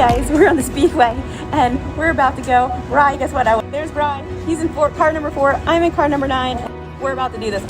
guys, we're on the Speedway and we're about to go. Bri, guess what? There's Bri. He's in car number 4. I'm in car number 9. We're about to do this.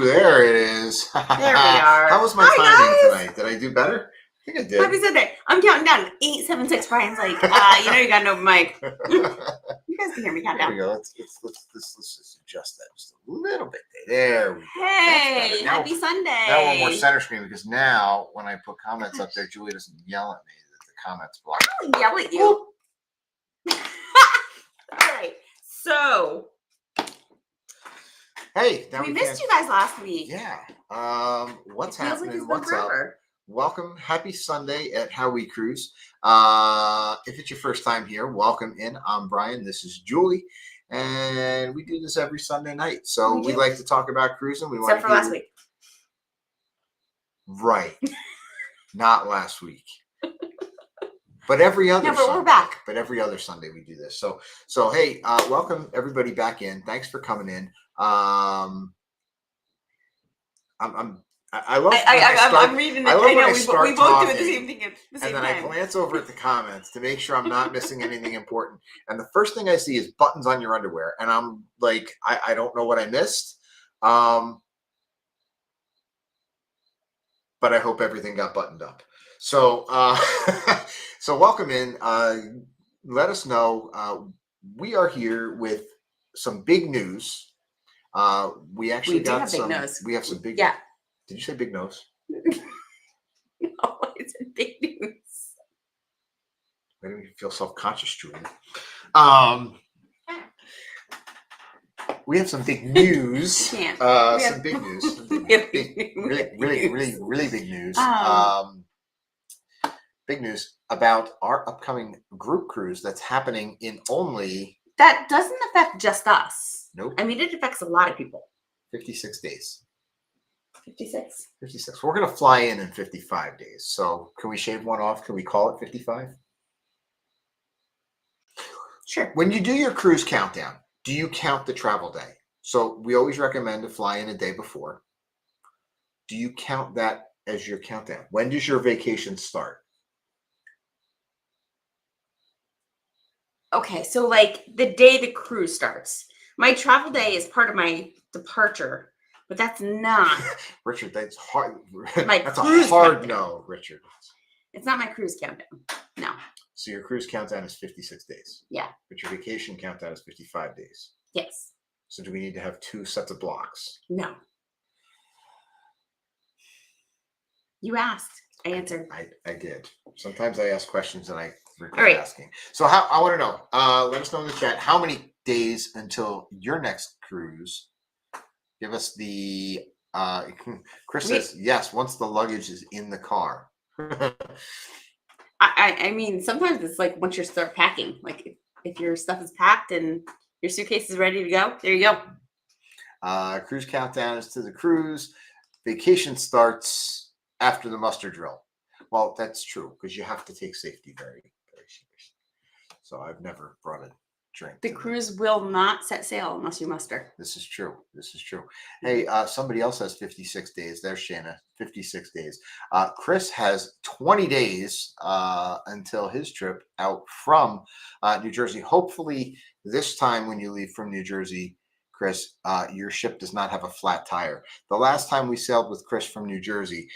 There it is. There we are. How was my timing tonight? Did I do better? I think I did. Happy Sunday. I'm counting down. 8, 7, 6. Brian's like, you got no mic. You guys can hear me count down. There we go. Let's just adjust that just a little bit. There we go. Hey, happy Sunday. Now we're more center screen because now when I put comments up there, Julie doesn't yell at me that the comments block. I don't yell at you. All right. So. Hey, we missed you guys last week. Yeah. What's happening? Like What's up? Welcome. Happy Sunday at How We Cruise. If it's your first time here, welcome in. I'm Brian. This is Julie. And we do this every Sunday night. So we like to talk about cruising. Except for last week. Right. Not last week. But every other Sunday. We're back. But every other Sunday we do this. So hey, welcome everybody back in. Thanks for coming in. I'm reading it. I know we both do the same thing at the same time. And then I glance over at the comments to make sure I'm not missing anything important. And the first thing I see is buttons on your underwear. And I'm like, I don't know what I missed. But I hope everything got buttoned up. So so welcome in. Let us know. We are here with some big news. We actually got some. We have some big. Yeah. Did you say big nose? No, it's a big news. Made me feel self-conscious, Julie. We have some big news. Some big news. Really big news. Big news about our upcoming group cruise that's happening in only. That doesn't affect just us. Nope. I mean, it affects a lot of people. 56 days. 56. 56. We're going to fly in 55 days. So can we shave one off? Can we call it 55? Sure. When you do your cruise countdown, do you count the travel day? So we always recommend to fly in a day before. Do you count that as your countdown? When does your vacation start? Okay, so like the day the cruise starts. My travel day is part of my departure, but that's not. Richard, that's hard. My that's cruise a hard countdown. no, Richard. It's not my cruise countdown. No. So your cruise countdown is 56 days. Yeah. But your vacation countdown is 55 days. Yes. So do we need to have 2 sets of blocks? No. You asked. I answered. I did. Sometimes I ask questions and I regret All right. asking. So I want to know. Let us know in the chat how many days until your next cruise. Give us the. Chris says yes. Once the luggage is in the car. I mean, sometimes it's like once you start packing, like if your stuff is packed and your suitcase is ready to go, there you go. Cruise countdown is to the cruise. Vacation starts after the muster drill. Well, that's true because you have to take safety very, very seriously. So I've never brought a drink. The cruise will not set sail unless you muster. This is true. This is true. Hey, somebody else has 56 days. There's Shanna, 56 days. Chris has 20 days until his trip out from New Jersey. Hopefully this time when you leave from New Jersey, Chris, your ship does not have a flat tire. The last time we sailed with Chris from New Jersey,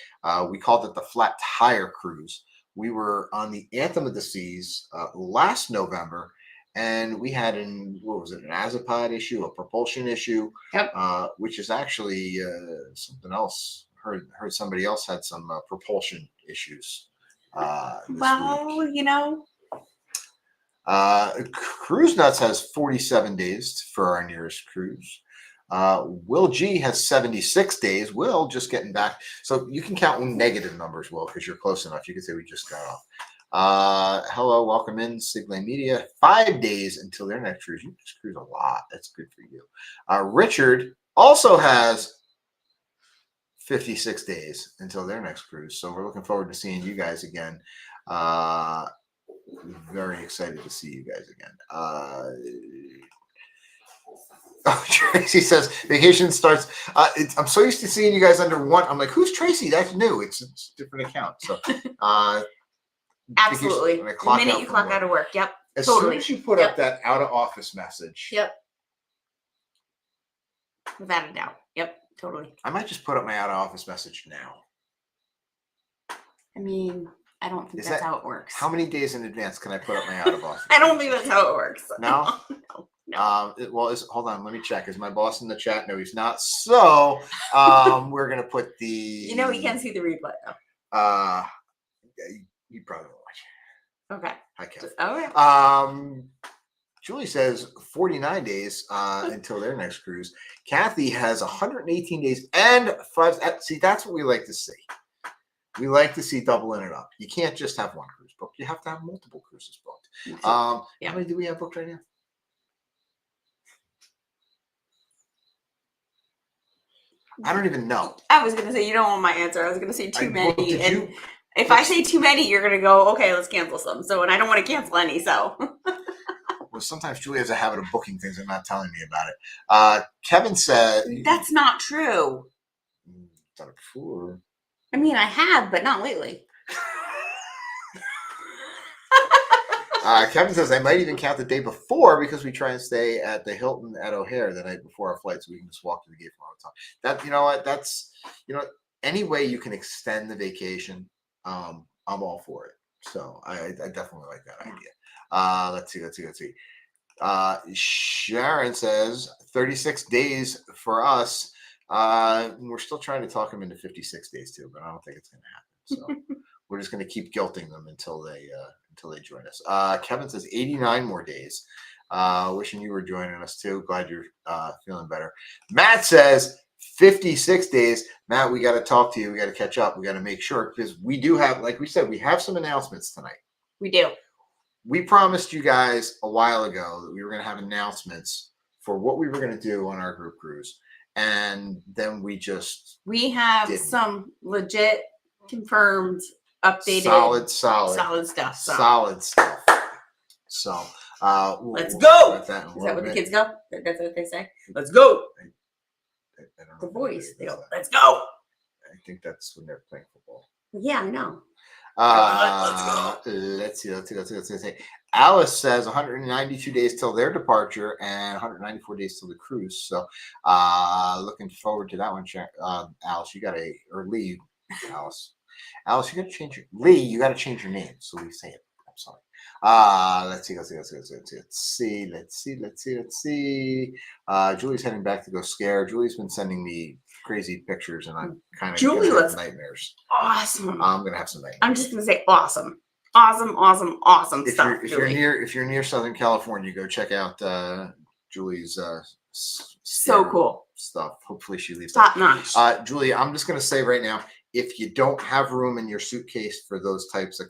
we called it the Flat Tire Cruise. We were on the Anthem of the Seas last November, and we had an azipod issue, a propulsion issue, Yep. Which is actually something else. Heard somebody else had some propulsion issues. Well, week. you know. Cruise Nuts has 47 days for our nearest cruise. Will G has 76 days. Will just getting back. So you can count negative numbers, Will, because you're close enough. You can say we just got off. Hello, welcome in, Sigley Media. 5 days until their next cruise. You just cruise a lot. That's good for you. Richard also has 56 days until their next cruise. So we're looking forward to seeing you guys again. Very excited to see you guys again. Tracy says vacation starts. I'm so used to seeing you guys under one. I'm like, who's Tracy? That's new. It's a different account. So, Absolutely. The minute you clock out of work. Yep. As totally. soon as you put up that out of office message. Yep. Without a doubt. Yep. Totally. I might just put up my out of office message now. I mean, I don't think that's how it works. How many days in advance can I put up my out of office? I don't think that's how it works. No? No. Hold on. Let me check. Is my boss in the chat? No, he's not. So we're going to put the... You know, he can see the replay, though. You probably won't watch it. Okay. Hi, Kevin. Okay. Julie says 49 days until their next cruise. Kathy has 118 days and 5. See, that's what we like to see. We like to see doubling it up. You can't just have one cruise booked. You have to have multiple cruises booked. How many do we have booked right now? I don't even know. I was going to say, you don't want my answer. I was going to say too many. Well, if I say too many, you're going to go, okay, let's cancel some. So, and I don't want to cancel any, so. Well, sometimes Julie has a habit of booking things and not telling me about it. Kevin said... That's not true. Done it before. I mean, I have, but not lately. Kevin says, I might even count the day before because we try and stay at the Hilton at O'Hare the night before our flight so we can just walk to the gate from our hotel. That, you know what, that's, any way you can extend the vacation, I'm all for it. So I definitely like that idea. Let's see. Sharon says 36 days for us. We're still trying to talk them into 56 days too, but I don't think it's going to happen. So we're just going to keep guilting them until they join us. Kevin says 89 more days. Wishing you were joining us too. Glad you're feeling better. Matt says 56 days. Matt, we got to talk to you. We got to catch up. We got to make sure because we do have, like we said, we have some announcements tonight. We do. We promised you guys a while ago that we were going to have announcements for what we were going to do on our group cruise. And then we have some legit confirmed updated solid stuff. Solid stuff. So let's go. Is that what the kids go? That's what they say. Let's go. I don't know the voice. They go, let's go. I think that's when they're playing football. Yeah, I know. Let's see. Alice says 192 days till their departure and 194 days till the cruise. So looking forward to that one. Alice, Lee, Alice, you got to change you got to change your name. So we say it. I'm sorry. Let's see. Julie's heading back to go scare. Julie's been sending me crazy pictures, and I'm kind of Julie gonna have looks nightmares. Awesome. I'm gonna have some nightmares. I'm just gonna say awesome. Awesome If stuff. you're near Southern California, go check out Julie's so cool stuff. Hopefully she leaves top notch. Julie, I'm just gonna say right now, if you don't have room in your suitcase for those types of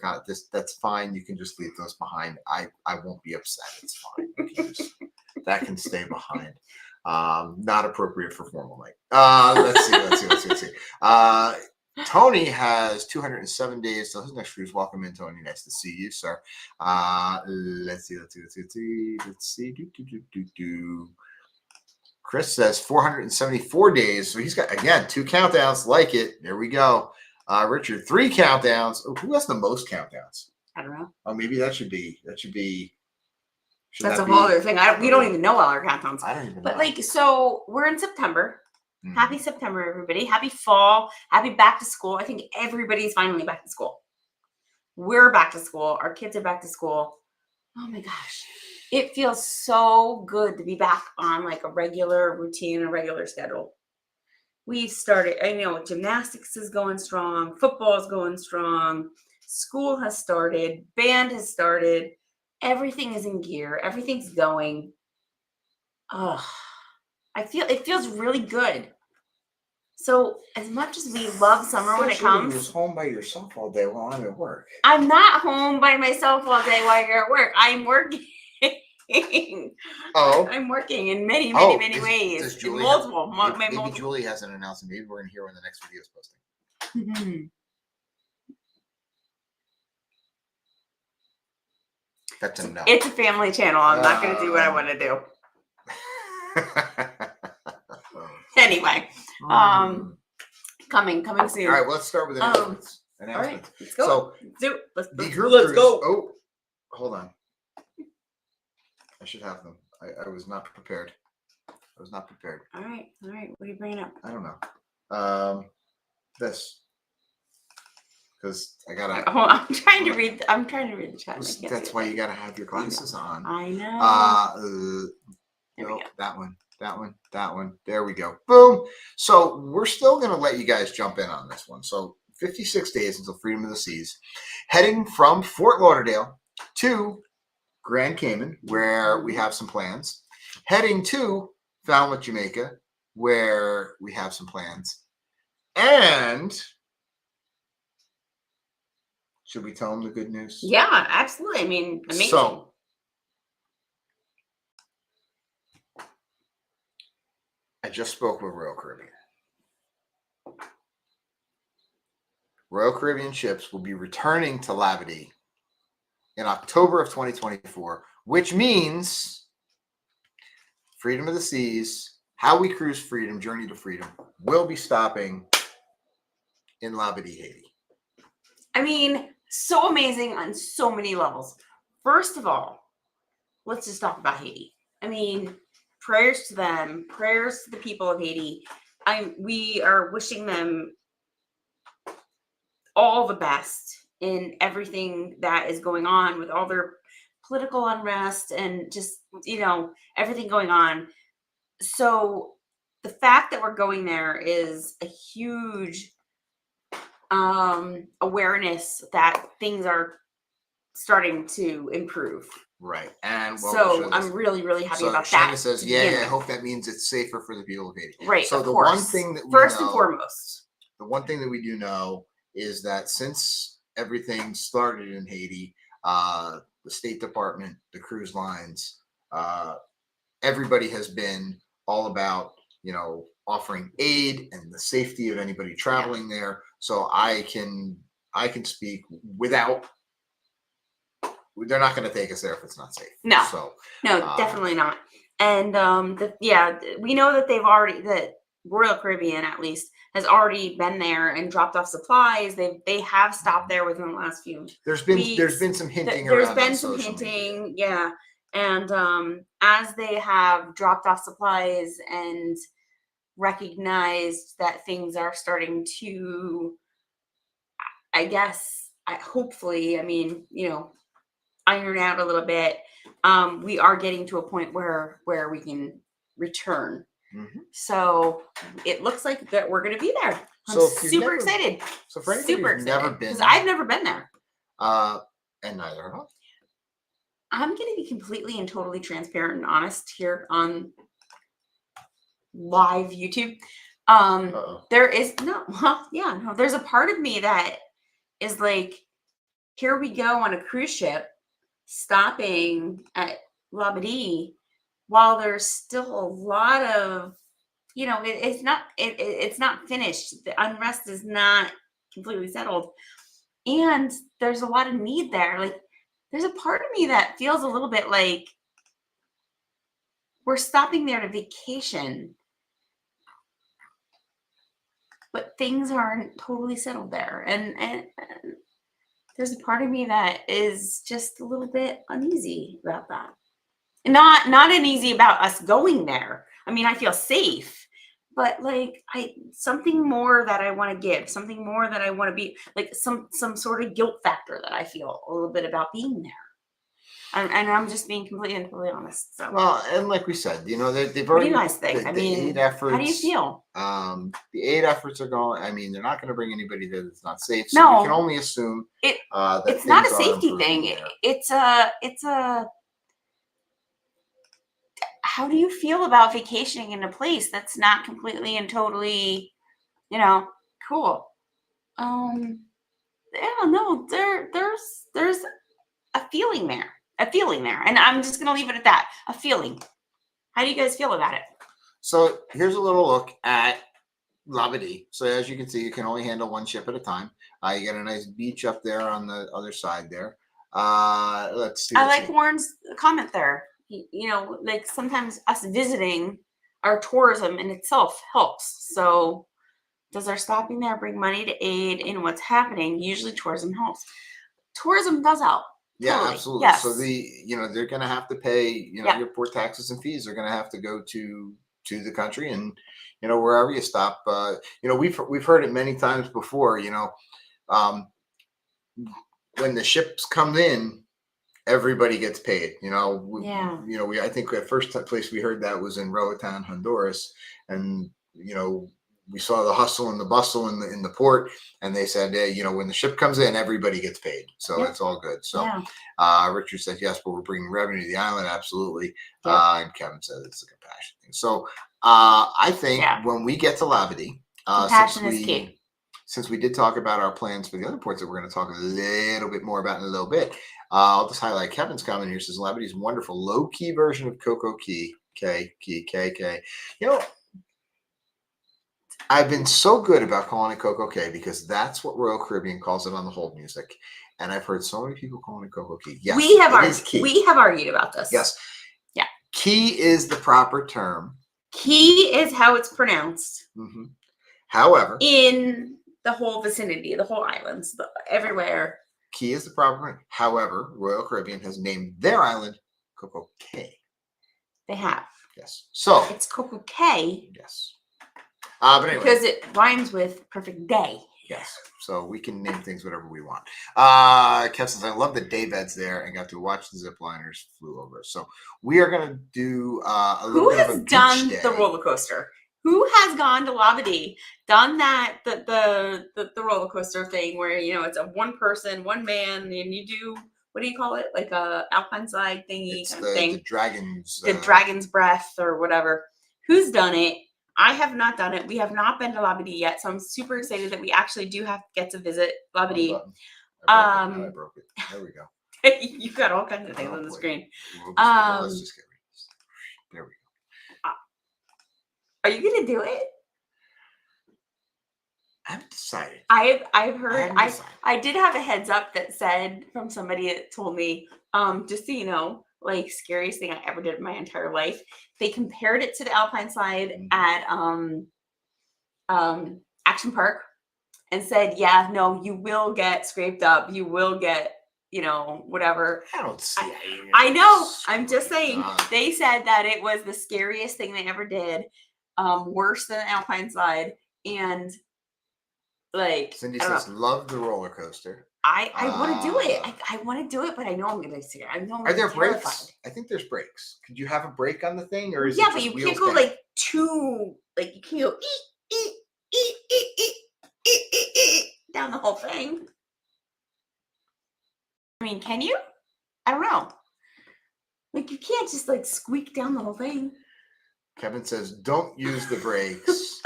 that's fine. You can just leave those behind. I won't be upset. It's fine. That can stay behind. Not appropriate for formal night. Let's see. Tony has 207 days till his next cruise. Welcome in, Tony. Nice to see you, sir. Let's see. Chris says 474 days. So he's got, again, 2 countdowns. Like it. There we go. Richard, 3 countdowns. Oh, who has the most countdowns? I don't know. Oh, maybe that should be. That's a whole other thing. We don't even know all our countdowns. I don't even know. But so we're in September. Happy September, everybody. Happy fall. Happy back to school. I think everybody's finally back to school. We're back to school. Our kids are back to school. Oh my gosh. It feels so good to be back on like a regular routine, a regular schedule. We've started, I know gymnastics is going strong. Football is going strong. School has started. Band has started. Everything is in gear. Everything's going. Oh, it feels really good. So as much as we love summer when it comes, you're home by yourself all day while I'm at work. I'm not home by myself all day while you're at work. I'm working. Oh, I'm working in many ways. Does Julie multiple. Maybe Julie hasn't announced it. Maybe we're gonna hear when the next video is posting. That's a no. It's a family channel. I'm not going to do what I want to do. Anyway, coming soon. All right, well, let's start with announcements. All right, let's go. So let's go. Oh, hold on. I should have them. I was not prepared. All right. What are you bringing up? I don't know. This. Because I gotta. I'm trying to read the chat. That's why you gotta have your glasses on. I know. No, that one. There we go. Boom. So we're still gonna let you guys jump in on this one. So 56 days until Freedom of the Seas, heading from Fort Lauderdale to Grand Cayman, where we have some plans. Heading to Falmouth, Jamaica, where we have some plans, and. Should we tell them the good news? Yeah, absolutely. I mean, amazing. So, I just spoke with Royal Caribbean. Royal Caribbean ships will be returning to Labadee in October of 2024, which means Freedom of the Seas, How We Cruise Freedom, Journey to Freedom, will be stopping in Labadee, Haiti. I mean, so amazing on so many levels. First of all, let's just talk about Haiti. I mean, prayers to them, prayers to the people of Haiti. We are wishing them all the best in everything that is going on with all their political unrest and just, everything going on. So the fact that we're going there is a huge awareness that things are starting to improve. Right. And so I'm really, really happy about Shanna that. Says, I hope that means it's safer for the people of Haiti. Right. So one thing that first and foremost, the one thing that we do know is that since everything started in Haiti, the State Department, the cruise lines, everybody has been all about, offering aid and the safety of anybody traveling there. So I can speak without. They're not going to take us there if it's not safe. No. So definitely not. And we know that that Royal Caribbean at least has already been there and dropped off supplies. They have stopped there within the last few. There's been some hinting. There's been some hinting, yeah. And as they have dropped off supplies and recognized that things are starting to, hopefully, iron out a little bit. We are getting to a point where we can return. Mm-hmm. So it looks like that we're going to be there. I'm So if you've super never- excited. So for anybody Super who's never excited been, because I've never been there. and neither have I. I'm going to be completely and totally transparent and honest here on live YouTube. There is there's a part of me that is like, here we go on a cruise ship, stopping at Labadee, while there's still a lot of, it's not finished. The unrest is not completely settled, and there's a lot of need there. Like, there's a part of me that feels a little bit like we're stopping there to vacation, but things aren't totally settled there. And there's a part of me that is just a little bit uneasy about that. Not uneasy about us going there. I mean, I feel safe, but like something more that I want to give, something more that I want to be, like some sort of guilt factor that I feel a little bit about being there. And I'm just being completely and totally honest. So, Well, and like we said, they've already. What do you guys think? The 8 efforts. How do you feel? The 8 efforts are going. I mean, they're not going to bring anybody there that's not safe. So No. we can only assume that It's not a things are safety improving thing. there. It's a. How do you feel about vacationing in a place that's not completely and totally, cool? Yeah, no, there's a feeling there. And I'm just going to leave it at that. A feeling. How do you guys feel about it? So here's a little look at Labadee. So as you can see, you can only handle one ship at a time. You got a nice beach up there on the other side there. Let's see. I like Warren's comment there. Like sometimes us visiting, our tourism in itself helps. So does our stopping there bring money to aid in what's happening? Usually tourism helps. Tourism does help. Yeah, Totally. absolutely. Yes. So they're going to have to pay, your port taxes and fees are going to have to go to the country, and wherever you stop. We've heard it many times before. When the ships come in, everybody gets paid. I think the first place we heard that was in Roatan, Honduras, and we saw the hustle and the bustle in the port, and they said, when the ship comes in, everybody gets paid. So it's all good. So Richard said, yes, but we're bringing revenue to the island. Absolutely. And Kevin said it's a compassion thing. So I think when we get to Labadee, compassion is key. Since we did talk about our plans for the other ports that we're going to talk a little bit more about in a little bit, I'll just highlight Kevin's comment here. Says Labadee is a wonderful low-key version of Coco Key. K. I've been so good about calling it Coco Cay because that's what Royal Caribbean calls it on the hold music. And I've heard so many people calling it Coco Key. Yes, we have argued about this. Yes. Yeah. Key is the proper term. Key is how it's pronounced. Mm-hmm. However, in the whole vicinity, the whole islands, everywhere. Key is the proper term. However, Royal Caribbean has named their island Coco Cay. They have. Yes. So it's Coco Cay. Yes. But anyway, because it rhymes with perfect day. Yes. So we can name things whatever we want. Kev says, I love the Daybeds there and got to watch the zipliners flew over. So we are going to do a little bit of a beach day. Who has done the roller coaster? Who has gone to Labadee, done that, the roller coaster thing where, it's a one person, one man, and you do, what do you call it? Like a alpine slide thingy kind of thing. The dragon's breath or whatever. Who's done it? I have not done it. We have not been to Labadee yet, so I'm super excited that we actually do get to visit Labadee. I broke it. There we go. You've got all kinds of things on the screen. Let's just get ready. There we go. Are you gonna do it? I haven't decided. I've heard. I did have a heads up that said from somebody that told me, just so you know, like scariest thing I ever did in my entire life. They compared it to the alpine slide at Action Park and said, yeah, no, you will get scraped up. You will get, whatever. I don't see I know. I'm just saying. They said that it was the scariest thing they ever did. Worse than an alpine slide. And like Cindy says, love the roller coaster. I want to do it. I want to do it, but I know I'm going to be scared. I know I'm Are going to there be terrified. brakes? I think there's brakes. Could you have a brake on the thing, or is Yeah, it but just you wheels can't go down? like too, like you can't go down the whole thing. I mean, can you? I don't know. Like you can't just like squeak down the whole thing. Kevin says, "Don't use the brakes.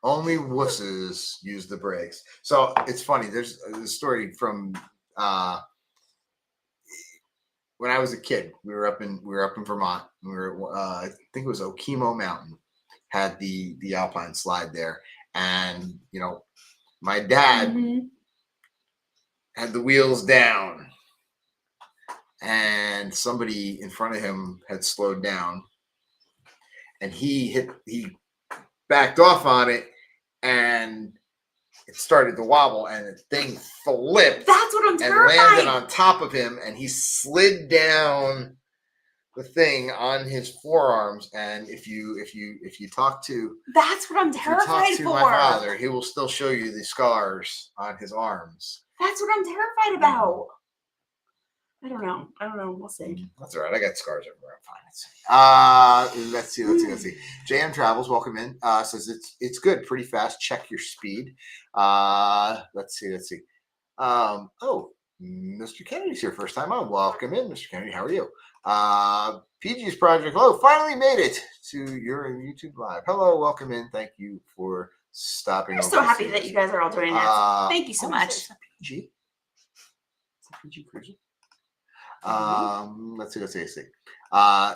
Only wusses use the brakes." So it's funny. There's a story from when I was a kid. We were up in Vermont. We were I think it was Okemo Mountain had the alpine slide there, and my dad had the wheels down, and somebody in front of him had slowed down, and he backed off on it, and it started to wobble, and the thing flipped. That's what I'm and terrified. landed on top of him, and he slid down the thing on his forearms. And if you talk to That's what I'm terrified for. my father, he will still show you the scars on his arms. That's what I'm terrified about. I don't know. We'll see. That's all right. I got scars everywhere. I'm fine. Let's see. JM Travels, welcome in. Says it's good, pretty fast. Check your speed. Let's see. Mr. Kennedy's here first time on. Welcome in, Mr. Kennedy. How are you? PG's Project Hello, finally made it to your YouTube Live. Hello, welcome in. Thank you for stopping. I'm so happy that you guys are all doing this. Thank you so much. Is that PG? Is that PG Cruiser? Let's see.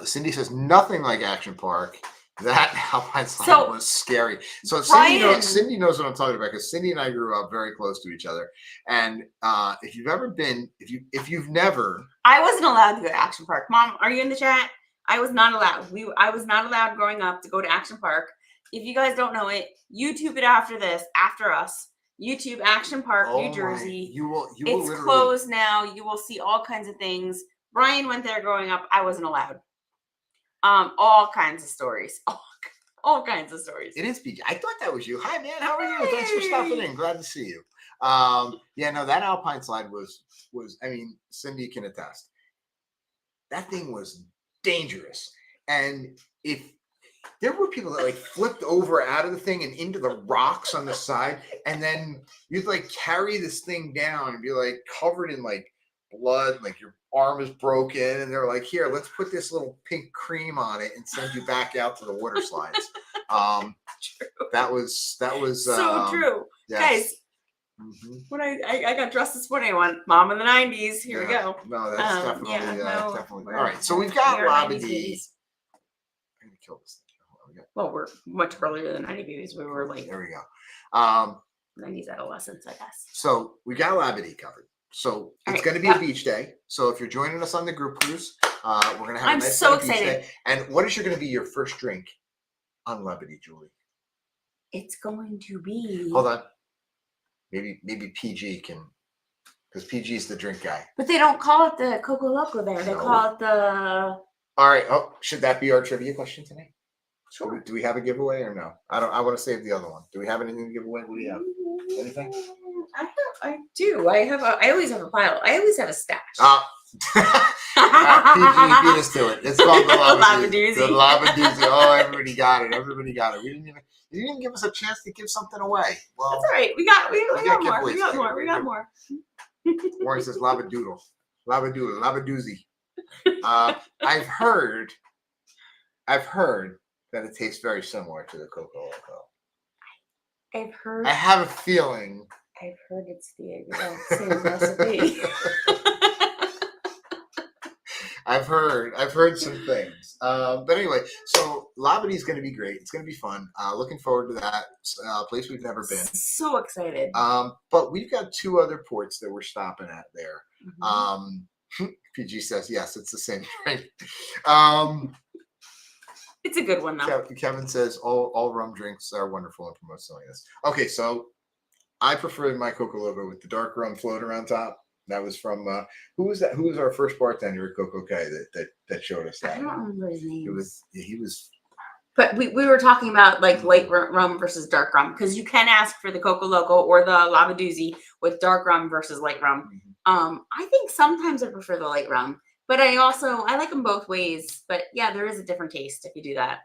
Cindy says nothing like Action Park. That Alpine slide was scary. So Cindy knows what I'm talking about, because Cindy and I grew up very close to each other. And if you've never, I wasn't allowed to go to Action Park. Mom, are you in the chat? I was not allowed. I was not allowed growing up to go to Action Park. If you guys don't know it, YouTube it after us. YouTube Action Park, New Jersey. It's closed now. You will see all kinds of things. Brian went there growing up. I wasn't allowed. All kinds of stories. All kinds of stories. It is PG. I thought that was you. Hi, man. How are you? Thanks for stopping in. Glad to see you. That Alpine slide was. I mean, Cindy can attest. That thing was dangerous, and if there were people that like flipped over out of the thing and into the rocks on the side, and then you'd like carry this thing down and be like covered in like blood, like your arm is broken, and they're like, "Here, let's put this little pink cream on it and send you back out to the water slides." That was so true, yes. Guys. Mm-hmm. When I got dressed this morning, I went, "Mom in the '90s." Here we go. No, that's definitely all right. So we've got Labadee. I'm gonna kill this thing. Well, we're much earlier than 90 babies. We were like, there we go. 90s adolescents, I guess. So we got Labadee covered. So it's going to be a beach day. So if you're joining us on the group cruise, we're going to have a nice beach day. And what is going to be your first drink on Labadee, Julie? It's going to be. Hold on. Maybe PG can, because PG is the drink guy. But they don't call it the Coco Loco there. They call it the. All right. Oh, should that be our trivia question tonight? Sure. Do we have a giveaway or no? I want to save the other one. Do we have anything to give away? What do you have? Anything? I do. I always have a pile. I always have a stash. PG beat us to it. It's called the Labadoozy. The Labadoozy. Oh, everybody got it. You didn't even give us a chance to give something away. Well, that's all right. We got more. We got more. Warren says Labadoodle. Labadoozy. I've heard that it tastes very similar to the Coco Loco. I have a feeling. I've heard it's the exact same recipe. I've heard some things. But anyway, so Labadee's going to be great. It's going to be fun. Looking forward to that. Place we've never been. So excited. But we've got two other ports that we're stopping at there. Mm-hmm. PG says, yes, it's the same drink. It's a good one, though. Kevin says all rum drinks are wonderful and promotes silliness. Okay, so I prefer my Coco Loco with the dark rum float around top. That was from who was that? Who was our first bartender at Coco K that showed us that? I don't remember his name. He was But we were talking about like light rum versus dark rum, because you can ask for the Coco Loco or the Labadoozy with dark rum versus light rum. I think sometimes I prefer the light rum, but I like them both ways. But yeah, there is a different taste if you do that.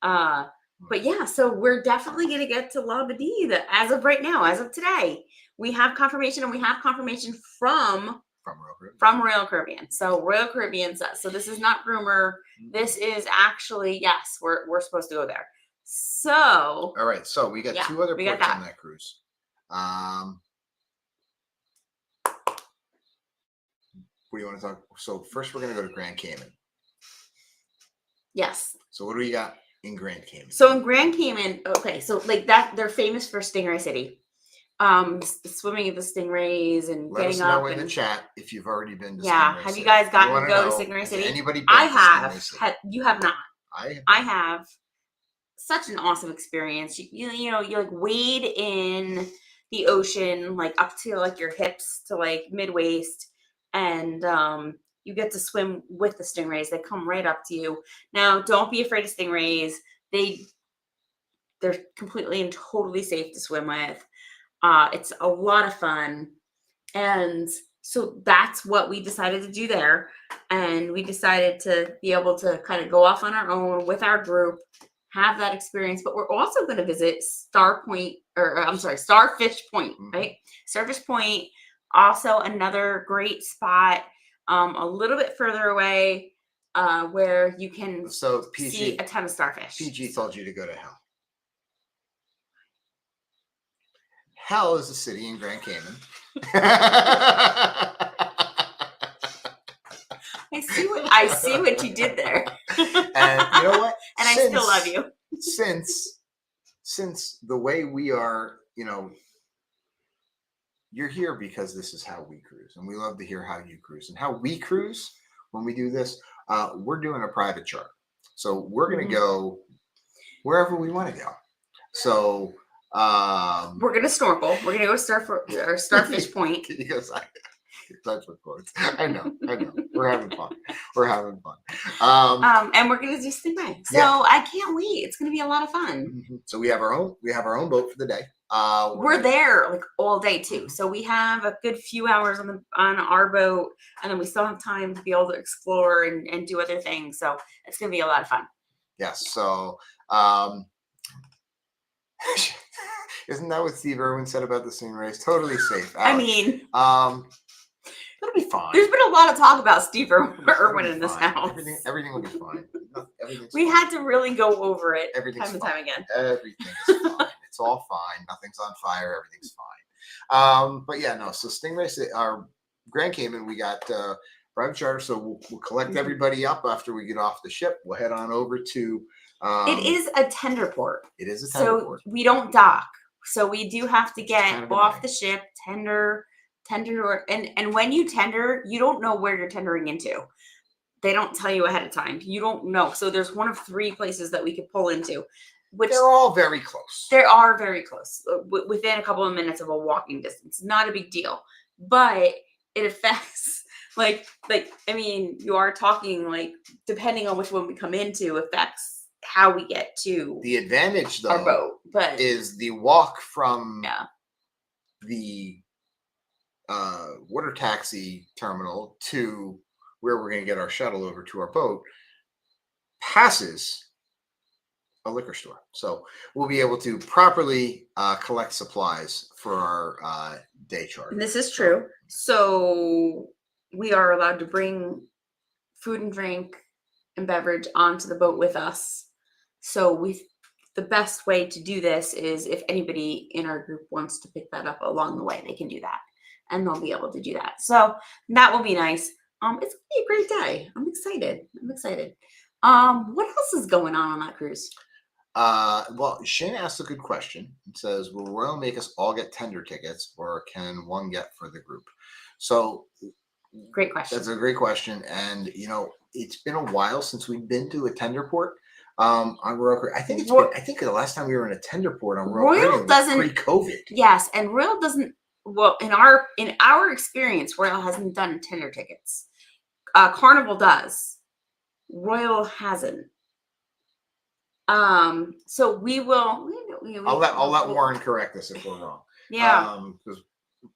But yeah, so we're definitely going to get to Labadee as of right now, as of today. We have confirmation, and we have confirmation from Royal Caribbean. So Royal Caribbean says, so this is not rumor. This is actually, yes, we're supposed to go there. So all right, so we got two other ports on that cruise. What do you want to talk? So first we're going to go to Grand Cayman. Yes. So what do we got in Grand Cayman? So in Grand Cayman, okay, so like that, they're famous for Stingray City. Swimming at the stingrays and Let getting us know up in the chat if you've already been to yeah, Stingray have City. you guys gotten to go to Stingray City? Anybody been I to have. Stingray City? You have not. I have. Such an awesome experience. You know, you like wade in the ocean like up to like your hips to like mid waist, and you get to swim with the stingrays. They come right up to you. Now, don't be afraid of stingrays. They're completely and totally safe to swim with. It's a lot of fun, and so that's what we decided to do there. And we decided to be able to kind of go off on our own with our group, have that experience. But we're also going to visit Starfish Point, right? Starfish Point, also another great spot, a little bit further away, where you can see a ton of starfish. PG told you to go to hell. Hell is a city in Grand Cayman. I see what you did there. And you know what? And I still love you. Since the way we are, you know, you're here because this is how we cruise, and we love to hear how you cruise and how we cruise when we do this. We're doing a private chart, so we're going to go wherever we want to go. So we're going to snorkel. We're going to go Starfish Point. That's what quotes. I know. We're having fun. And we're gonna do stingray. So yeah. I can't wait. It's gonna be a lot of fun. So we have our own boat for the day. We're there like all day too. So we have a good few hours on our boat, and then we still have time to be able to explore and do other things. So it's gonna be a lot of fun. Yes. So isn't that what Steve Irwin said about the stingrays? Totally safe. I mean, it'll be fine. There's been a lot of talk about Steve Irwin in this house. Everything will be fine. We had to really go over it time and time again. Everything is fine. It's all fine. Nothing's on fire. Everything's fine. But yeah, no. So Stingray, our Grand Cayman, we got private charter. So we'll collect everybody up after we get off the ship. We'll head on over to. It is a tender port. It is a tender port. So we don't dock. So we do have to get off the ship, tender, and when you tender, you don't know where you're tendering into. They don't tell you ahead of time. You don't know. So there's one of 3 places that we could pull into, which they're all very close. They are very close, within a couple of minutes of a walking distance. Not a big deal, but it affects like I mean, you are talking like depending on which one we come into affects how we get to the advantage though our boat, but is the walk from the water taxi terminal to where we're going to get our shuttle over to our boat passes a liquor store. So we'll be able to properly collect supplies for our day charter. This is true. So we are allowed to bring food and drink and beverage onto the boat with us. So the best way to do this is if anybody in our group wants to pick that up along the way, they can do that, and they'll be able to do that. So that will be nice. It's gonna be a great day. I'm excited. What else is going on that cruise? Well, Shane asked a good question. It says, will Royal make us all get tender tickets, or can one get for the group? So great question. That's a great question. And you know, it's been a while since we've been to a tender port. On Royal Caribbean. I think the last time we were in a tender port on Royal Caribbean was pre-COVID. Yes, and Royal doesn't. Well, in our experience, Royal hasn't done tender tickets. Carnival does. Royal hasn't. So we will. I'll let Warren correct us if we're wrong. Yeah.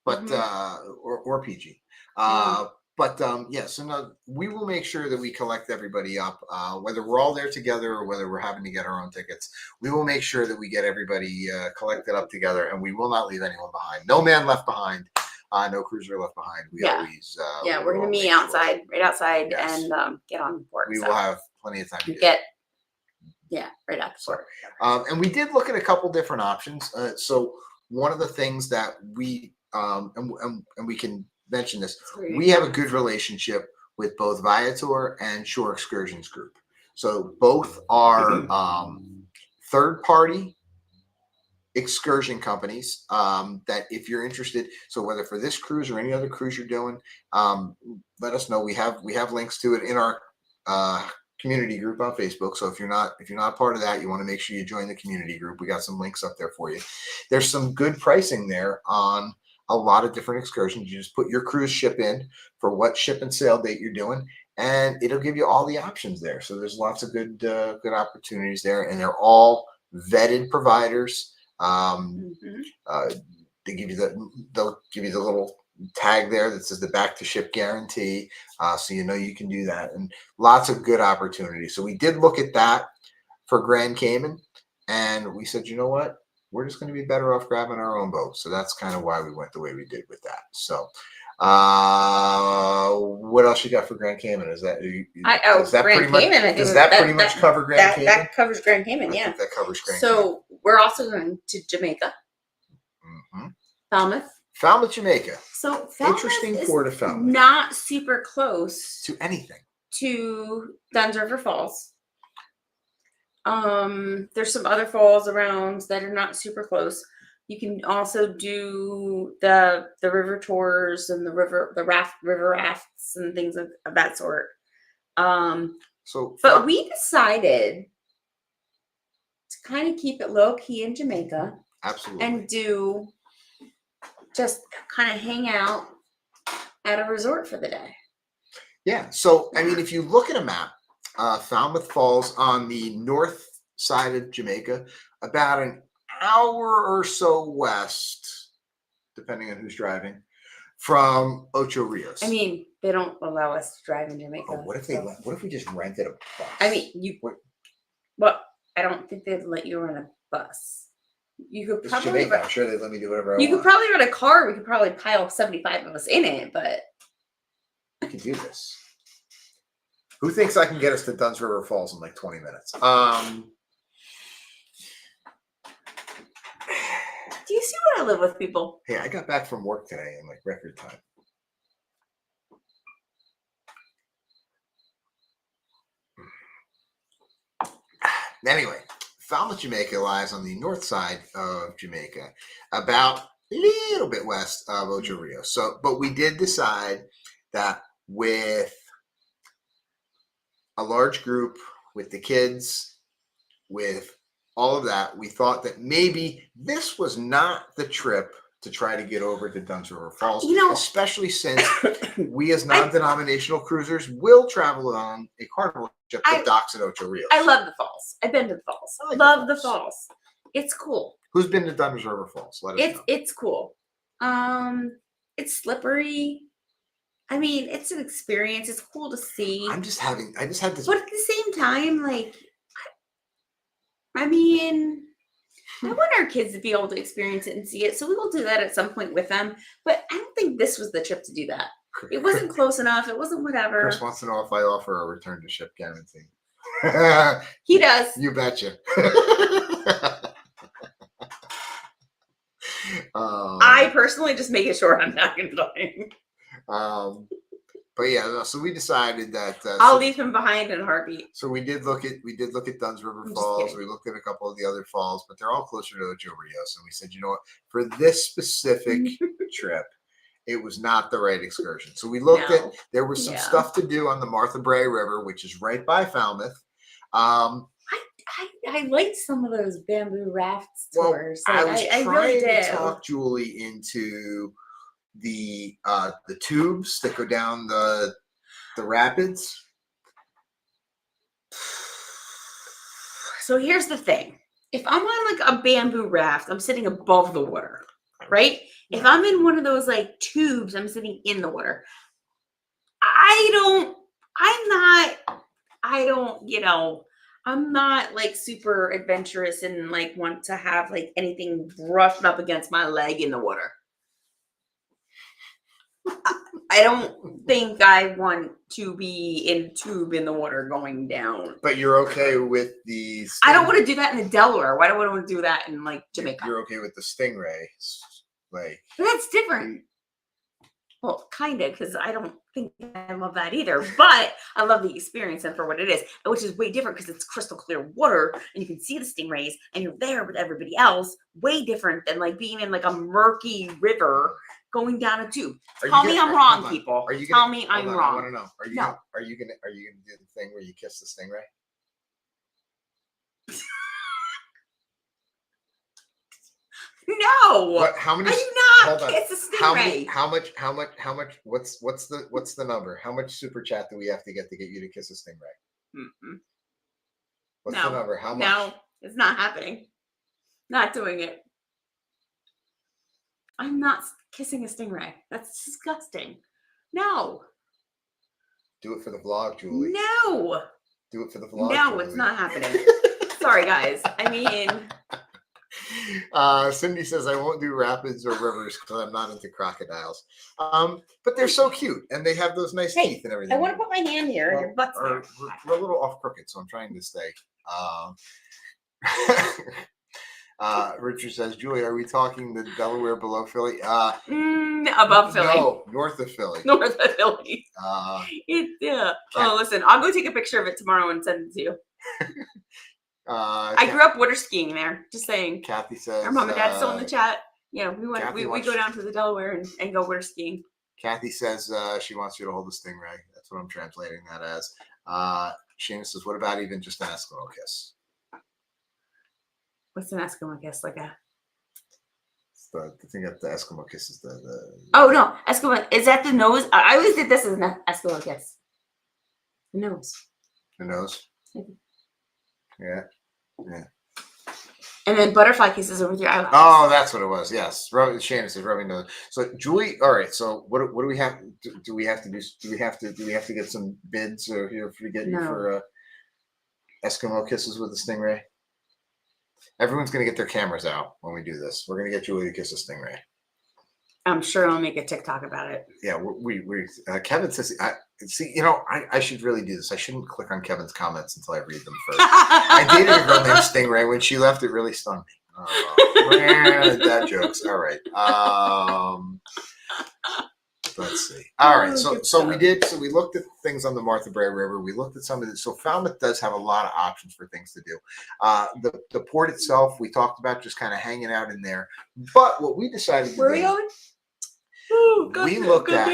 But Mhm. or PG. Mm. But yeah, so no, we will make sure that we collect everybody up, whether we're all there together or whether we're having to get our own tickets. We will make sure that we get everybody collected up together, and we will not leave anyone behind. No man left behind. No cruiser left behind. We Yeah. always Yeah, we we're will gonna meet make sure. outside, right outside, Yes. and get on board. We so. will have plenty of time to do Get. Yeah, right after. So, and we did look at a couple different options. So one of the things that we and we can mention this, we have a good relationship with both Viator and Shore Excursions Group. So both are third party excursion companies that if you're interested, so whether for this cruise or any other cruise you're doing, let us know. We have links to it in our community group on Facebook. So if you're not part of that, you want to make sure you join the community group. We got some links up there for you. There's some good pricing there on a lot of different excursions. You just put your cruise ship in for what ship and sail date you're doing, and it'll give you all the options there. So there's lots of good opportunities there, and they're all vetted providers. They give you they'll give you the little tag there that says the back to ship guarantee, so you know you can do that, and lots of good opportunities. So we did look at that for Grand Cayman, and we said, you know what, we're just going to be better off grabbing our own boat. So that's kind of why we went the way we did with that. So what else you got for Grand Cayman? Is that Grand pretty much, Cayman? does that pretty much cover Grand Cayman? That covers Grand Cayman. I Yeah, think that covers Grand Cayman. So we're also going to Jamaica, Falmouth, Jamaica. So Falmouth interesting is port of Falmouth. Not super close to anything. To Dunn's River Falls. There's some other falls around that are not super close. You can also do the river tours and the river rafts and things of that sort. But we decided to kind of keep it low key in Jamaica. Absolutely. And do just kind of hang out at a resort for the day. Yeah. So I mean, if you look at a map, Falmouth Falls on the north side of Jamaica, about an hour or so west, depending on who's driving, from Ocho Rios. I mean, they don't allow us to drive in Jamaica. Oh, what if we just rented a bus? I mean, well, I don't think they'd let you rent a bus. You could probably. Jamaica. I'm sure they'd let me do whatever I want. You could probably rent a car. We could probably pile 75 of us in it, but we could do this. Who thinks I can get us to Dunn's River Falls in like 20 minutes? Do you see what I live with, people? Hey, I got back from work today in like record time. Anyway, Falmouth, Jamaica lies on the north side of Jamaica, about a little bit west of Ocho Rios. So, but we did decide that with a large group, with the kids, with all of that, we thought that maybe this was not the trip to try to get over to Dunn's River Falls, especially since we as non-denominational cruisers will travel on a carnival ship that docks at Ocho Rios. I love the falls. I've been to the falls. I love the falls. It's cool. Who's been to Dunn's River Falls? Let us know. It's cool. It's slippery. I mean, it's an experience. It's cool to see. I just had this. But at the same time, like, I mean, I want our kids to be able to experience it and see it. So we will do that at some point with them. But I don't think this was the trip to do that. It wasn't close enough. It wasn't whatever. Chris wants to know if I offer a return to ship guarantee. He does. You betcha. I personally just make sure I'm not going to die. But yeah, so we decided that I'll leave him behind in a heartbeat. So we did look at Dunn's River Falls. We looked at a couple of the other falls, but they're all closer to Ocho Rios. And we said, you know what, for this specific trip, it was not the right excursion. So we looked at, there was some stuff to do on the Martha Brae River, which is right by Falmouth. I liked some of those bamboo rafts tours. Well, I was trying really to talk Julie into the tubes that go down the rapids. So here's the thing. If I'm on like a bamboo raft, I'm sitting above the water, right? If I'm in one of those like tubes, I'm sitting in the water. I'm not like super adventurous and like want to have like anything brushed up against my leg in the water. I don't think I want to be in a tube in the water going down. But you're okay with the I don't want to do that in the Delaware. Why do I want to do that in like Jamaica? You're okay with the stingray, like That's different. Well, kind of, because I don't think I love that either. But I love the experience and for what it is, which is way different because it's crystal clear water and you can see the stingrays and you're there with everybody else. Way different than like being in like a murky river going down a tube. Tell me I'm wrong, people. Tell me I'm wrong. I want to know. Are you gonna do the thing where you kiss the stingray? No. What? How many? I do not. It's a stingray. How much? What's the number? How much super chat do we have to get you to kiss a stingray? Mm-mm. What's the number? How much? No, it's not happening. Not doing it. I'm not kissing a stingray. That's disgusting. No. Do it for the vlog, Julie. No. Do it for the vlog. No, Julie. it's not happening. Sorry, guys. I mean. Cindy says I won't do rapids or rivers because I'm not into crocodiles. But they're so cute and they have those nice teeth and everything. I want to put my hand here and your butt's there. We're a little off crooked, so I'm trying to stay. Richard says, Julie, are we talking the Delaware below Philly? Above Philly. No, north of Philly. North of Philly. Yeah. Oh, listen, I'll go take a picture of it tomorrow and send it to you. I grew up water skiing there. Just saying. Kathy says. Our mom and dad still in the chat. Yeah, we go down to the Delaware and go water skiing. Kathy says she wants you to hold the stingray. That's what I'm translating that as. Shana says, what about even just an Eskimo kiss? What's an Eskimo kiss? Like a. The thing that the Eskimo kiss is the. Oh no, Eskimo is that the nose? I always did this as an Eskimo kiss. The nose. The nose. Yeah. Yeah. And then butterfly kisses over your eyelashes. Oh, that's what it was. Yes. Shannon says rubbing nose. So Julie, all right. So what do we have? Do we have to do? Do we have to get some bids or here to get you for Eskimo kisses with a stingray? Everyone's gonna get their cameras out when we do this. We're gonna get Julie to kiss a stingray. I'm sure I'll make a TikTok about it. Yeah, we Kevin says, I should really do this. I shouldn't click on Kevin's comments until I read them first. I dated a girl named Stingray. When she left, it really stung me. Oh, dad jokes. All right. Let's see. All right. So we looked at things on the Martha Brae River. We looked at some of this. So Falmouth does have a lot of options for things to do. The port itself, we talked about just kind of hanging out in there. But what we decided to do. Where are we going? We looked at.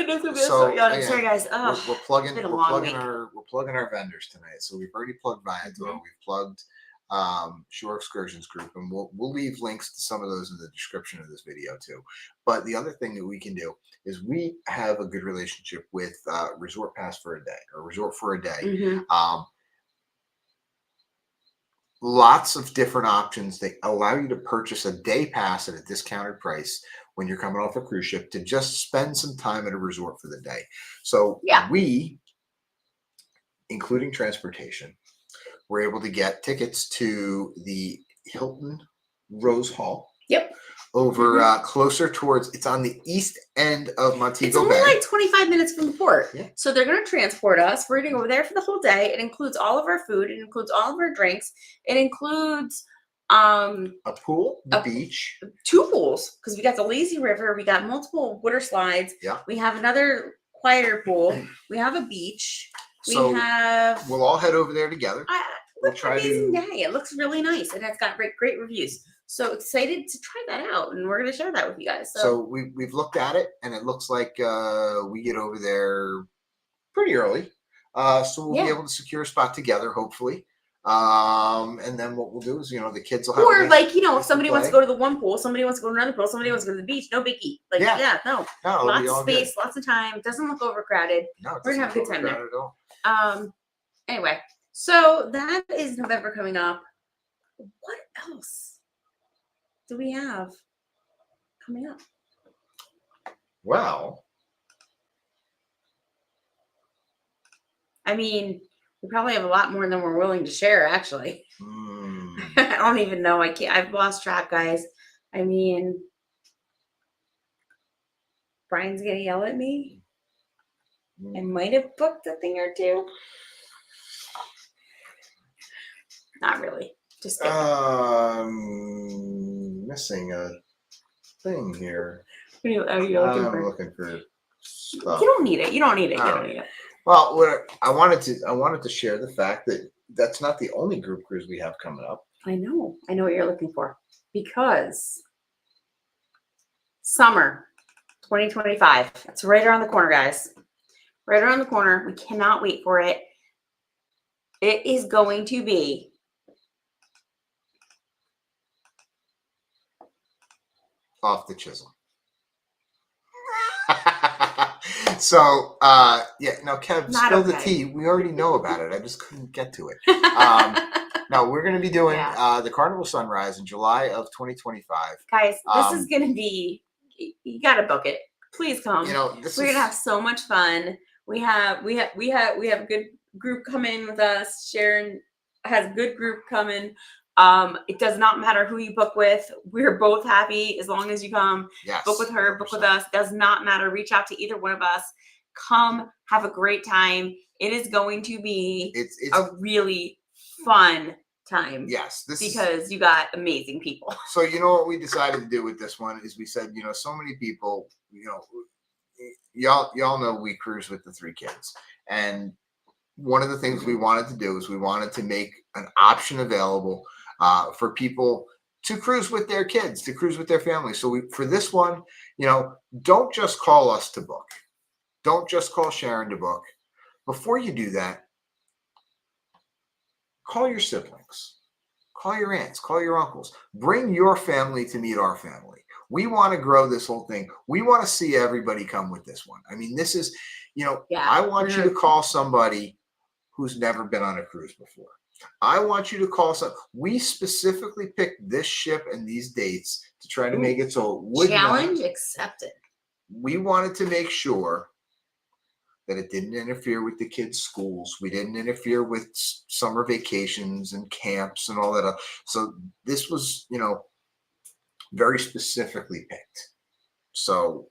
Sorry, guys. We're plugging our vendors tonight. So we've already plugged Viator. We've plugged Shore Excursions Group, and we'll leave links to some of those in the description of this video too. But the other thing that we can do is we have a good relationship with Resort Pass for a Day or Resort for a Day. Mm-hmm. Lots of different options. They allow you to purchase a day pass at a discounted price when you're coming off a cruise ship to just spend some time at a resort for the day. So we, including transportation, were able to get tickets to the Hilton Rose Hall. Yep. Over closer towards, it's on the east end of Montego Bay. It's only like 25 minutes from the port. Yeah. So they're going to transport us. We're going to go there for the whole day. It includes all of our food. It includes all of our drinks. It includes a pool, the beach. 2 pools, because we got the lazy river. We got multiple water slides. Yeah. We have another quieter pool. We have a beach. We'll all head over there together. We'll try amazing day. It looks really nice, and it's got great reviews. So excited to try that out, and we're going to share that with you guys. So we've looked at it, and it looks like we get over there pretty early. So we'll be able to secure a spot together, hopefully. And then what we'll do is, the kids will have. Or if somebody wants to go to the one pool, somebody wants to go to another pool, somebody wants to go to the beach. No biggie. No, lots of space, lots of time. It doesn't look overcrowded. No, we're gonna have a good time there. Anyway, so that is November coming up. what else do we have coming up? Well, I mean, we probably have a lot more than we're willing to share, actually. hmm, I don't even know. I've lost track, guys. I mean, Brian's gonna yell at me. I might have booked a thing or two. Not really. Just kidding. missing a thing here. Are you looking I'm for? looking for stuff. You don't need it. You don't need it. You All don't right. need it. Well, I wanted to share the fact that that's not the only group cruise we have coming up. I know what you're looking for, because summer 2025. It's right around the corner, guys. Right around the corner. We cannot wait for it. It is going to be Off the chisel. So, yeah, no, Kev, Not spill the okay. tea. We already know about it. I just couldn't get to it. No, we're going to be doing the Carnival Sunrise in July of 2025. Guys, this is going to be, you got to book it. Please come. You know, we're going to have so much fun. We have a good group coming with us. Sharon has a good group coming. It does not matter who you book with. We're both happy as long as you come. Yes, book with her, 100%. book with us. Does not matter. Reach out to either one of us. Come, have a great time. It is going to be It's a really fun time. Yes, because you got amazing people. So you know what we decided to do with this one is we said, you know, so many people, you know, y'all know we cruise with the 3 kids, and one of the things we wanted to do is we wanted to make an option available for people to cruise with their kids, to cruise with their family. So for this one, you know, don't just call us to book. Don't just call Sharon to book. Before you do that, call your siblings, call your aunts, call your uncles. Bring your family to meet our family. We want to grow this whole thing. We want to see everybody come with this one. I mean, this is, you know, I want you to call somebody who's never been on a cruise before. I want you to call we specifically picked this ship and these dates to try to make it so it would challenge accepted. We wanted to make sure that it didn't interfere with the kids' schools. We didn't interfere with summer vacations and camps and all that. So this was, you know, very specifically picked. So,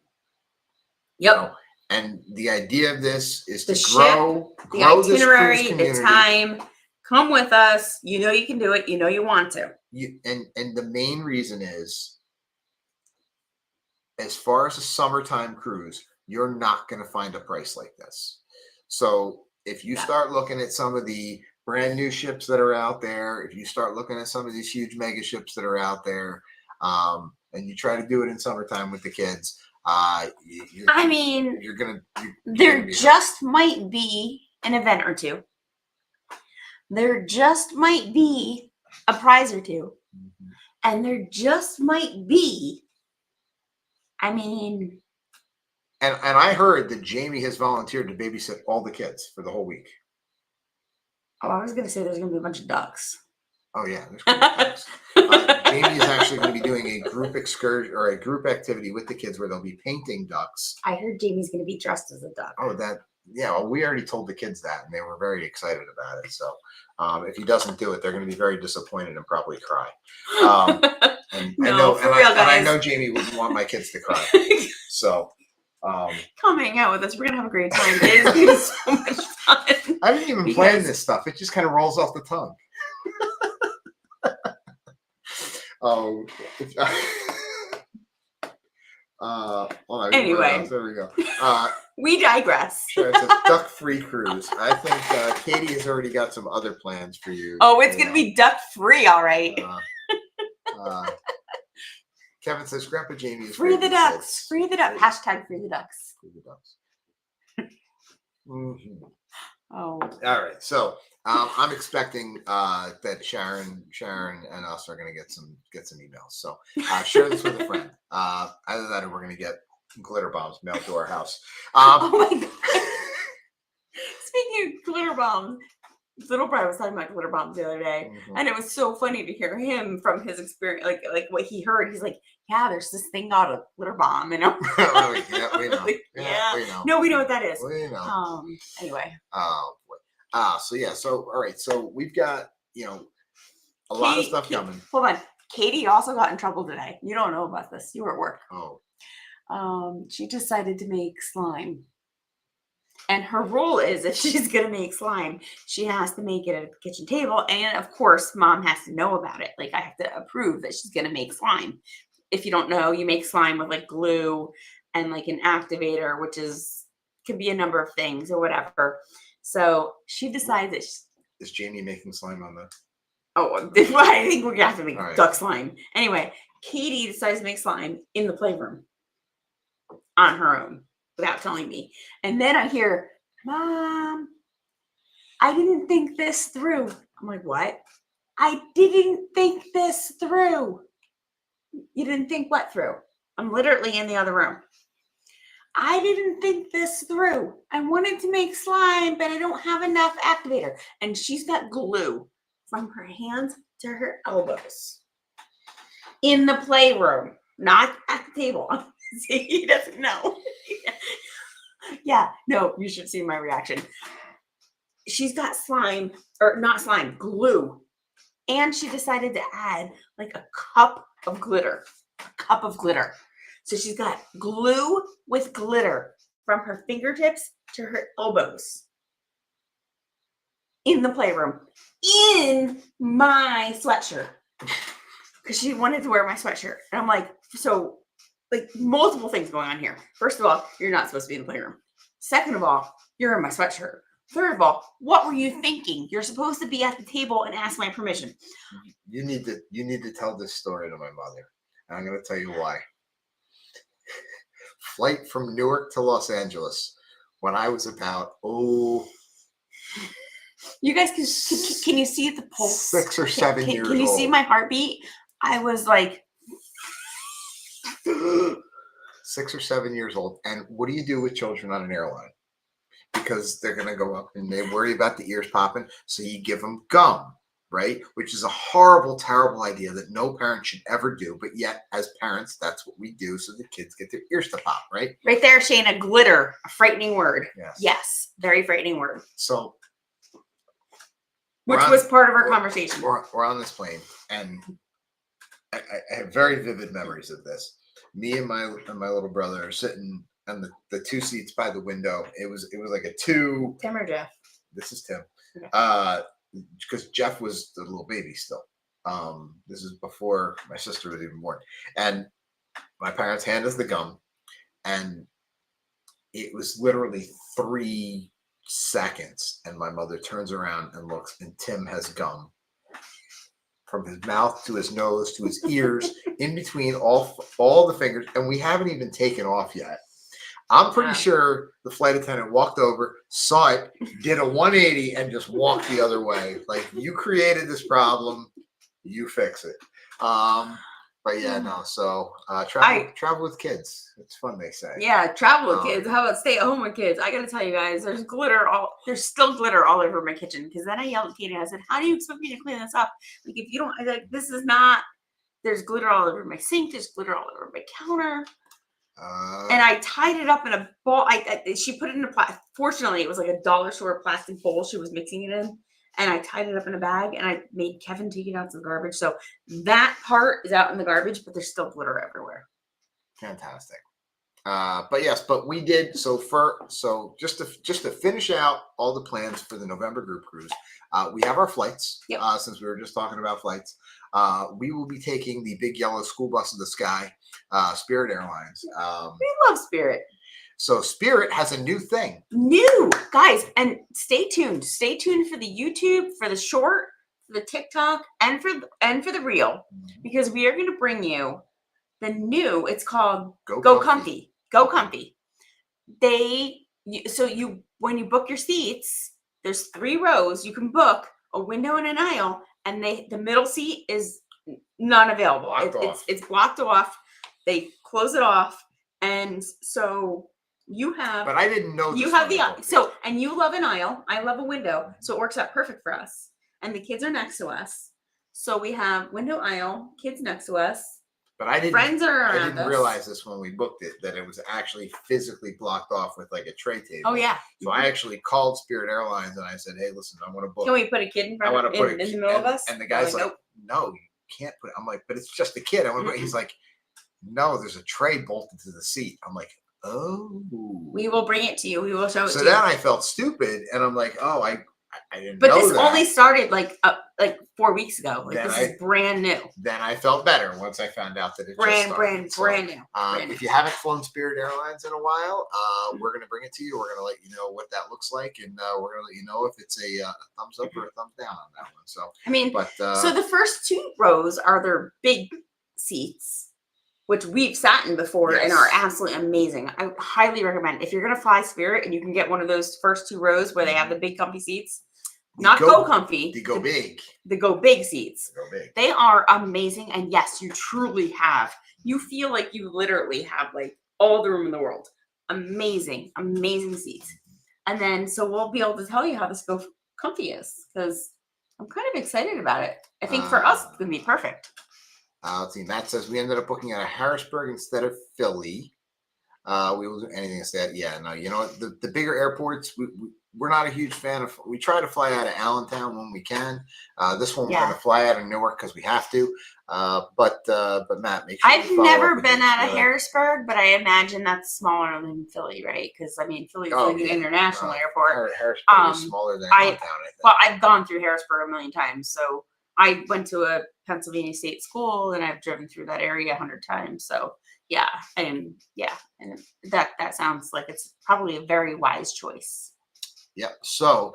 yep. You know, and the idea of this is the to grow the itinerary, this cruise community. the time. Come with us. You know you can do it. You know you want to. And the main reason is, as far as a summertime cruise, you're not going to find a price like this. So if you start looking at some of the brand new ships that are out there, if you start looking at some of these huge mega ships that are out there, and you try to do it in summertime with the kids, there just might be an event or two. There just might be a prize or two. Mm-hmm. And there just might be, I mean. And I heard that Jamie has volunteered to babysit all the kids for the whole week. Oh, I was going to say there's going to be a bunch of ducks. Oh, yeah. There's going to be ducks. Jamie is actually going to be doing a group excursion or a group activity with the kids where they'll be painting ducks. I heard Jamie's going to be dressed as a duck. Oh, well, we already told the kids that, and they were very excited about it. So if he doesn't do it, they're going to be very disappointed and probably cry. And I know Jamie wouldn't want my kids to cry. So come hang out with us. We're going to have a great time. It's going to be so much fun. I didn't even plan this stuff. It just kind of rolls off the tongue. Anyway, there we go. We digress. It's a duck-free cruise. I think Katie has already got some other plans for you. Oh, it's going to be duck-free, all right. Kevin says, Grandpa Jamie is free the ducks. Free the ducks. Hashtag free the ducks. Free the ducks. Mm-hmm. Oh. All right. So I'm expecting that Sharon and us are going to get some emails. So share this with a friend. Either that or we're going to get glitter bombs mailed to our house. Oh my God. Speaking of glitter bombs, Little Brian was talking about glitter bombs the other day, and it was so funny to hear him from his experience, like what he heard. He's like, "Yeah, there's this thing called a glitter bomb," you know. Yeah, we know. Like, Yeah, we know. No, we know what that is. We know. Anyway. Oh boy. So yeah. So all right. So we've got a lot of stuff coming. Hold on. Katie also got in trouble today. You don't know about this. You were at work. Oh. She decided to make slime. And her rule is if she's going to make slime, she has to make it at the kitchen table. And of course, mom has to know about it. Like I have to approve that she's going to make slime. If you don't know, you make slime with like glue and like an activator, which could be a number of things or whatever. So she decides that is Jamie making slime on the? Oh, I think we're going to have to make duck slime. Anyway, Katie decides to make slime in the playroom on her own without telling me. And then I hear, Mom, I didn't think this through. I'm like, what? I didn't think this through. You didn't think what through? I'm literally in the other room. I didn't think this through. I wanted to make slime, but I don't have enough activator. And she's got glue from her hands to her elbows in the playroom, not at the table. See, he doesn't know. Yeah, no, you should see my reaction. She's got slime, or not slime, glue. And she decided to add like a cup of glitter. So she's got glue with glitter from her fingertips to her elbows in the playroom in my sweatshirt because she wanted to wear my sweatshirt. And I'm like, so like multiple things going on here. First of all, you're not supposed to be in the playroom. Second of all, you're in my sweatshirt. Third of all, what were you thinking? You're supposed to be at the table and ask my permission. You need to tell this story to my mother. And I'm going to tell you why. Flight from Newark to Los Angeles when I was about you guys can you see the pulse? 6 or 7 years old. Can you see my heartbeat? I was like 6 or 7 years old. And what do you do with children on an airline? Because they're going to go up and they worry about the ears popping. So you give them gum, right? Which is a horrible, terrible idea that no parent should ever do. But yet, as parents, that's what we do so the kids get their ears to pop, right? Right there, Shayna, glitter, a frightening word. Yes, very frightening word. So, which was part of our conversation. We're on this plane, and I have very vivid memories of this. Me and my little brother are sitting on the two seats by the window. It was like a two. Tim or Jeff? This is Tim. Okay. Because Jeff was the little baby still. This is before my sister was even born. And my parents hand us the gum, and it was literally 3 seconds, and my mother turns around and looks, and Tim has gum from his mouth to his nose to his ears, in between all the fingers, and we haven't even taken off yet. I'm pretty sure the flight attendant walked over, saw it, did a 180, and just walked the other way. Like, you created this problem, you fix it. But yeah, no. So travel with kids. It's fun, they say. Yeah, travel with kids. How about stay at home with kids? I gotta tell you guys, there's still glitter all over my kitchen. Because then I yelled at Katie and I said, "How do you expect me to clean this up? Like, if you don't, like, this is not." There's glitter all over my sink. There's glitter all over my counter. And I tied it up in a ball. She put it in a fortunately, it was like a dollar store plastic bowl she was mixing it in. And I tied it up in a bag, and I made Kevin take it out to the garbage. So that part is out in the garbage, but there's still glitter everywhere. Fantastic. But we did. So just to finish out all the plans for the November group cruise, we have our flights. Yep. Since we were just talking about flights, we will be taking the big yellow school bus of the sky, Spirit Airlines. We love Spirit. So Spirit has a new thing. New, guys, and stay tuned. Stay tuned for the YouTube, for the short, for the TikTok, and for the reel, because we are going to bring you the new. It's called Go Comfy. Go Comfy. When you book your seats, there's 3 rows. You can book a window and an aisle, and the middle seat is not available. It's blocked off. They close it off, and so You have. But I didn't know. You this have when the I booked it. so, and you love an aisle. I love a window, so it works out perfect for us. And the kids are next to us, so we have window, aisle, kids next to us. But I didn't. Friends are I around didn't us. realize this when we booked it, that it was actually physically blocked off with like a tray table. Oh yeah. So I actually called Spirit Airlines and I said, "Hey, listen, I want to book. Can we put a kid in I front want of to put in a the kid." middle of us? And the guy's like, nope. "No, you can't put it." I'm like, "But it's just a kid." I want to. He's like, "No, there's a tray bolted to the seat." I'm like, "Oh." We will bring it to you. We will show it So to then you. I felt stupid, and I'm like, "Oh, I didn't But know this that." only started like 4 weeks ago. Like Then this is brand new. Then I felt better once I found out that it just Brand started. So, new. Brand new. if you haven't flown Spirit Airlines in a while, we're going to bring it to you. We're going to let you know what that looks like, and we're going to let you know if it's a thumbs up or a thumbs down on that one. So, I mean, but so the first 2 rows are their big seats, which we've sat in before and are absolutely amazing. I highly recommend if you're going to fly Spirit and you can get one of those first 2 rows where they have the big comfy seats. Not go comfy. They go big. The go big seats. They go big. They are amazing. And yes, you truly have. You feel like you literally have like all the room in the world. Amazing, amazing seats. And then, so we'll be able to tell you how this go comfy is because I'm kind of excited about it. I think for us, it's going to be perfect. Let's see. Matt says we ended up booking out of Harrisburg instead of Philly. We will do anything instead. Yeah, no, you know what? The bigger airports, we're not a huge fan of. We try to fly out of Allentown when we can. This one we're going to fly out of Newark because we have to. But Matt, make sure. I've never been out of Harrisburg, but I imagine that's smaller than Philly, right? Because I mean, Philly's like an international airport. Harrisburg is smaller than Allentown, I think. Well, I've gone through Harrisburg a million times, so I went to a Pennsylvania state school, and I've driven through that area 100 times. So yeah, and that sounds like it's probably a very wise choice. Yep. So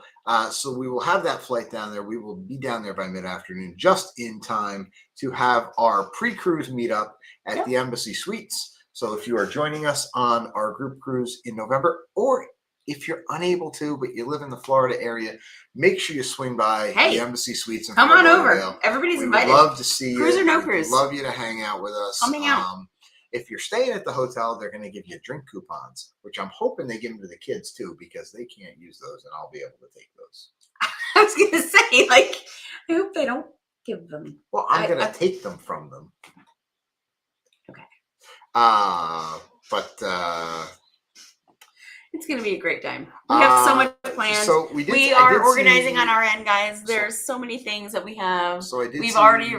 we will have that flight down there. We will be down there by mid-afternoon, just in time to have our pre-cruise meetup at the Embassy Suites. So if you are joining us on our group cruise in November, or if you're unable to, but you live in the Florida area, make sure you swing by the Embassy Suites. Come on over. Everybody's invited. We'd love to see you. Cruise or no cruise. We'd love you to hang out with us. Coming out. If you're staying at the hotel, they're going to give you drink coupons, which I'm hoping they give them to the kids too, because they can't use those, and I'll be able to take those. I was going to say, like, I hope they don't give them. Well, I'm going to take them from them. Okay. But it's going to be a great time. We have so much planned. So we are organizing on our end, guys. There's so many things that we have. So we've already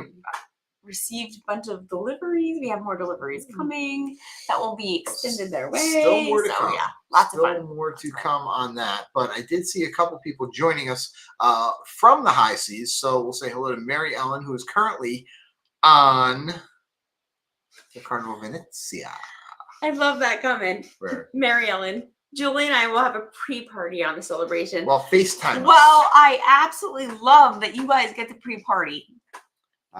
received a bunch of deliveries. We have more deliveries coming that will be extended their way. Still more to come. Yeah, lots of fun. Still more to come on that. But I did see a couple people joining us from the high seas. So we'll say hello to Mary Ellen, who is currently on the Carnival Venezia. I love that comment. Where? Mary Ellen. Julie and I will have a pre-party on the celebration. Well, FaceTime. Well, I absolutely love that you guys get the pre-party.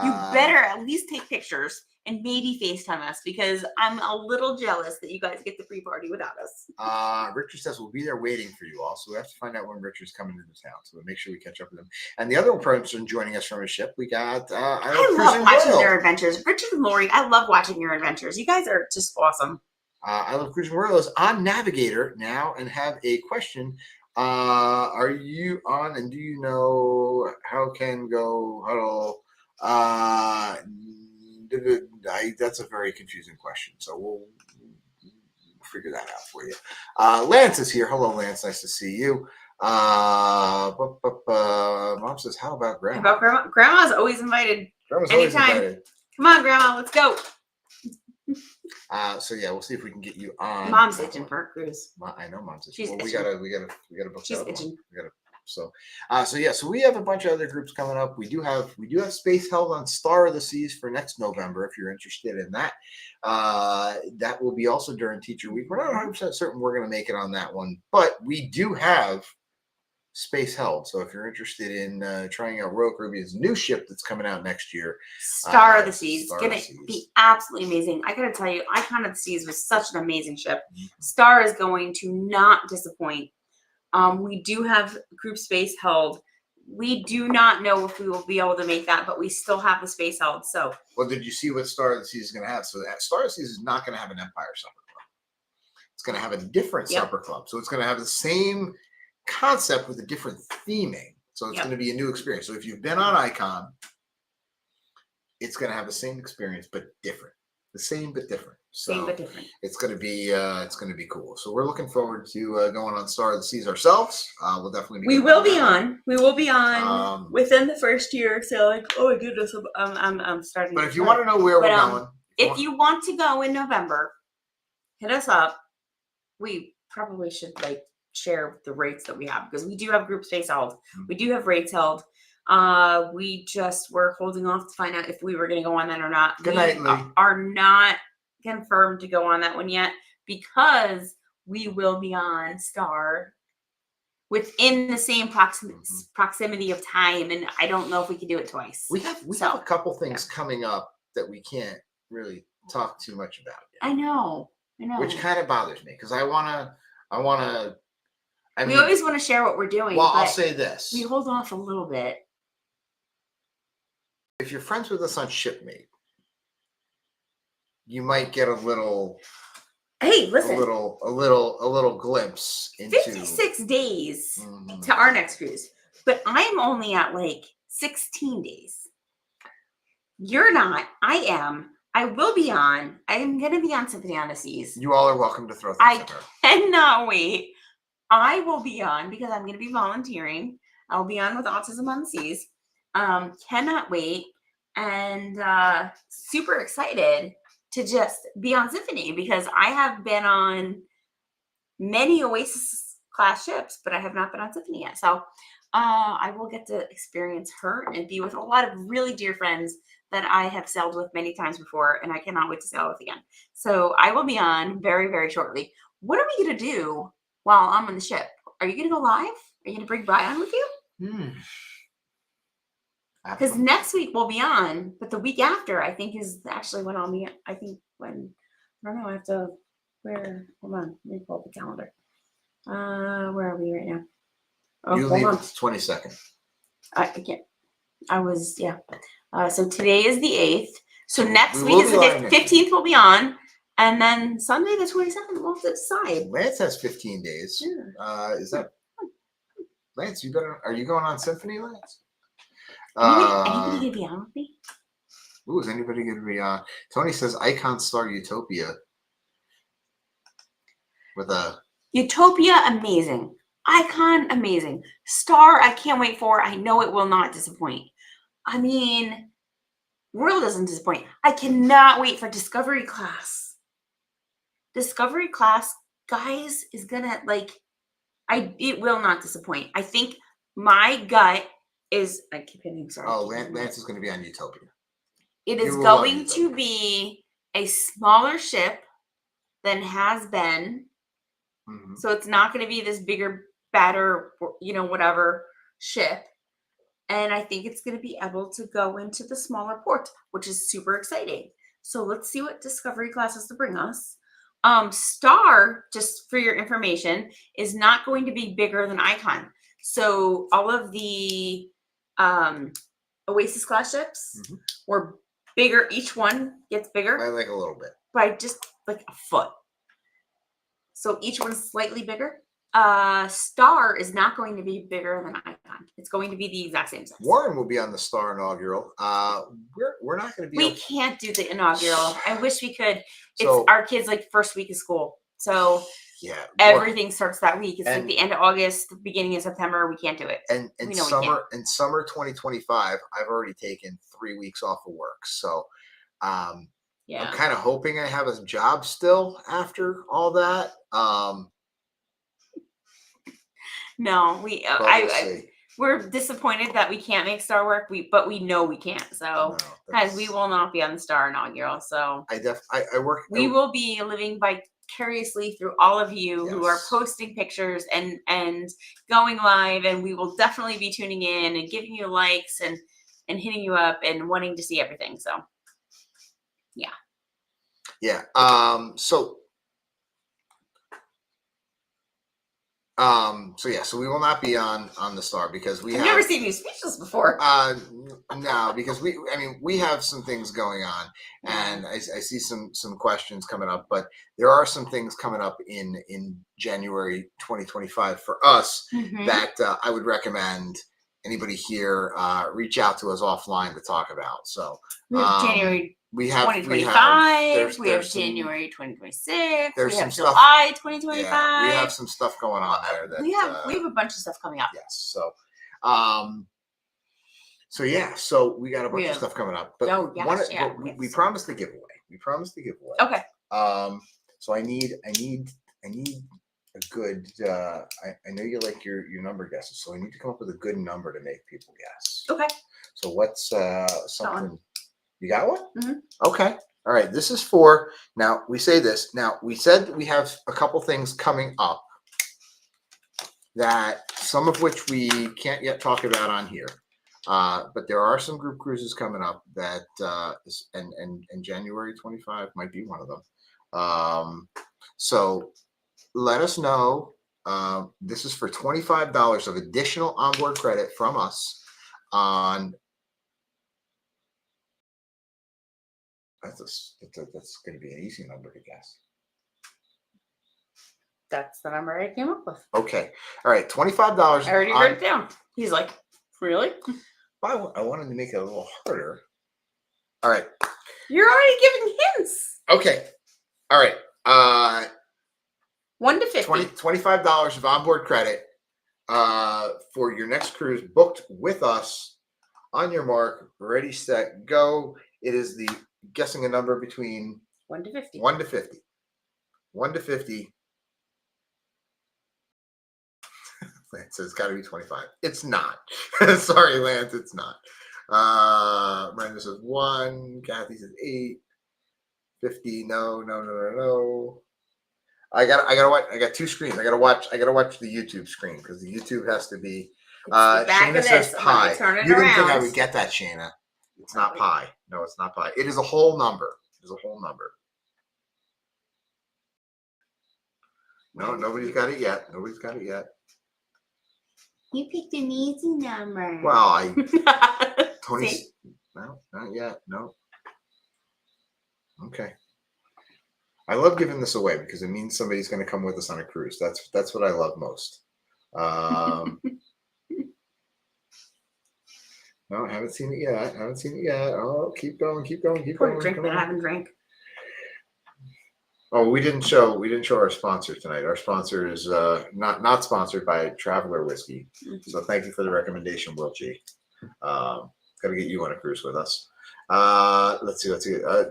You better at least take pictures and maybe FaceTime us because I'm a little jealous that you guys get the pre-party without us. Richard says we'll be there waiting for you all. So we have to find out when Richard's coming to the town. So we'll make sure we catch up with him. And the other person joining us from his ship, we got I love watching their adventures. Richard and Lori, I love watching your adventures. You guys are just awesome. I Love Cruising World is on Navigator now and have a question. Are you on and do you know how can go huddle? That's a very confusing question. So we'll figure that out for you. Lance is here. Hello, Lance. Nice to see you. Mom says, how about Grandma? How about Grandma? Grandma's always invited. Grandma's anytime. Always invited. Come on, Grandma. Let's go. So yeah, we'll see if we can get you on. Mom's itching for a cruise. I know Mom's itching. She's well, itching. we gotta book. She's that itching. One. We gotta. So we have a bunch of other groups coming up. We do have space held on Star of the Seas for next November. If you're interested in that, that will be also during Teacher Week. We're not 100% certain we're going to make it on that one, but we do have space held. So if you're interested in trying out Royal Caribbean's new ship that's coming out next year, Star of the Seas, it's going to be absolutely amazing. I got to tell you, Icon of the Seas was such an amazing ship. Star is going to not disappoint. We do have group space held. We do not know if we will be able to make that, but we still have the space held. So, well, did you see what Star of the Seas is going to have? So that Star of the Seas is not going to have an Empire Supper Club. It's going to have a different Yep. supper club. So it's going to have the same concept with a different theming. So it's Yep. going to be a new experience. So if you've been on Icon, it's going to have the same experience but different. The same but different. So Same but different. it's going to be cool. So we're looking forward to going on Star of the Seas ourselves. We'll definitely be. We will be on. We will be on within the first year. So like, oh my goodness, I'm starting. But if you want to know where we're going, if you want to go in November, hit us up. We probably should like share the rates that we have because we do have group space held. We do have rates held. We just were holding off to find out if we were going to go on that or not. Good night, Lee. Are not confirmed to go on that one yet because we will be on Star within the same proximity of time, and I don't know if we can do it twice. We have a couple things coming up that we can't really talk too much about yet. I know. Which kind of bothers me because I wanna. We always want to share what we're doing. Well, I'll say this: we hold off a little bit. If you're friends with us on Shipmate, you might get a little. Hey, listen. A little glimpse into 56 days to our next cruise, but I'm only at like 16 days. You're not. I am. I will be on. I am going to be on Symphony on the Seas. You all are welcome to throw things I at her. cannot wait. I will be on because I'm going to be volunteering. I'll be on with Autism on the Seas. Cannot wait. And super excited to just be on Symphony because I have been on many Oasis class ships, but I have not been on Symphony yet. So I will get to experience her and be with a lot of really dear friends that I have sailed with many times before, and I cannot wait to sail with again. So I will be on very, very shortly. What are we going to do while I'm on the ship? Are you going to go live? Are you going to bring Brian with you? Because next week we'll be on, but the week after I think is actually when I'll be. I think when I don't know. I have to. Hold on. Let me pull up the calendar. Where are we right now? Oh, you leave 22nd. I can't. So today is the 8th. So next week is the 15th. We'll be on, and then Sunday the 22nd we'll have to decide. Lance has 15 days. Yeah. Is that Lance? You better. Are you going on Symphony, Lance? Anybody gonna be on with me? Ooh, is anybody gonna be on? Tony says Icon Star Utopia. With a Utopia, amazing. Icon, amazing. Star, I can't wait for. I know it will not disappoint. I mean, Royal doesn't disappoint. I cannot wait for Discovery Class. Discovery Class, guys, is gonna it will not disappoint. I think my gut is. I keep hitting. Sorry. Oh, Lance is going to be on Utopia. It is going to be a smaller ship than has been. Mm-hmm. So it's not going to be this bigger, badder, whatever ship. And I think it's going to be able to go into the smaller port, which is super exciting. So let's see what Discovery Class has to bring us. Star, just for your information, is not going to be bigger than Icon. So all of the Oasis class ships were bigger. Each one gets bigger. By like a little bit. By just like a foot. So each one's slightly bigger. Star is not going to be bigger than Icon. It's going to be the exact same size. Warren will be on the Star inaugural. We're not going to be. We can't do the inaugural. I wish we could. It's our kids' first week of school, so yeah, everything starts that week. It's like the end of August, the beginning of September. We can't do it. And summer 2025, I've already taken 3 weeks off of work, so I'm kind of hoping I have a job still after all that. No, we're disappointed that we can't make Star work. But we know we can't. So, guys, we will not be on the Star inaugural. So I work. We will be living vicariously through all of you who are posting pictures and going live, and we will definitely be tuning in and giving you likes and hitting you up and wanting to see everything. So, yeah. Yeah. So So yeah, so we will not be on the Star because we I've have never seen you speechless before. no, because we have some things going on, and I see some questions coming up, but there are some things coming up in January 2025 for us that I would recommend anybody here reach out to us offline to talk about. So We have January we have 2025. We have some, January 2026. there's We have some stuff. July 2025. Yeah, we have some stuff going on there. That we have a bunch of stuff coming up. Yes. So yeah, so we got a bunch of stuff coming up. But we promised to give away. Okay. So I need a good I know you like your number guesses, so I need to come up with a good number to make people guess. Okay. So what's something you got one? Mm-hmm. Okay. All right. This is for now. We say this now. We said we have a couple things coming up that some of which we can't yet talk about on here. But there are some group cruises coming up that and January 25 might be one of them. So let us know. This is for $25 of additional onboard credit from us on. That's going to be an easy number to guess. That's the number I came up with. Okay. All right. $25. I already wrote it down. He's like, really? I wanted to make it a little harder. All right. You're already giving hints. Okay. All right. 1 to 50. $25 of onboard credit for your next cruise booked with us. On your mark, ready, set, go. It is the guessing a number between 1 to 50. 1 to 50. 1 to 50. Lance says it's got to be 25. It's not. Sorry, Lance, it's not. Brenda says 1. Kathy says 8. 50. No. I gotta watch. I got 2 screens. I gotta watch the YouTube screen because the YouTube has to be. Shayna says pi. You didn't think I would get that, Shayna? It's not pi. No, it's not pi. It is a whole number. No, nobody's got it yet. You picked an easy number. Well, Tony. No, not yet. No. Okay. I love giving this away because it means somebody's going to come with us on a cruise. That's what I love most. No, I haven't seen it yet. Oh, keep going. Drink that I haven't drank. Oh, we didn't show our sponsor tonight. Our sponsor is not sponsored by Traveler Whiskey. So thank you for the recommendation, Will G. Got to get you on a cruise with us. Let's see.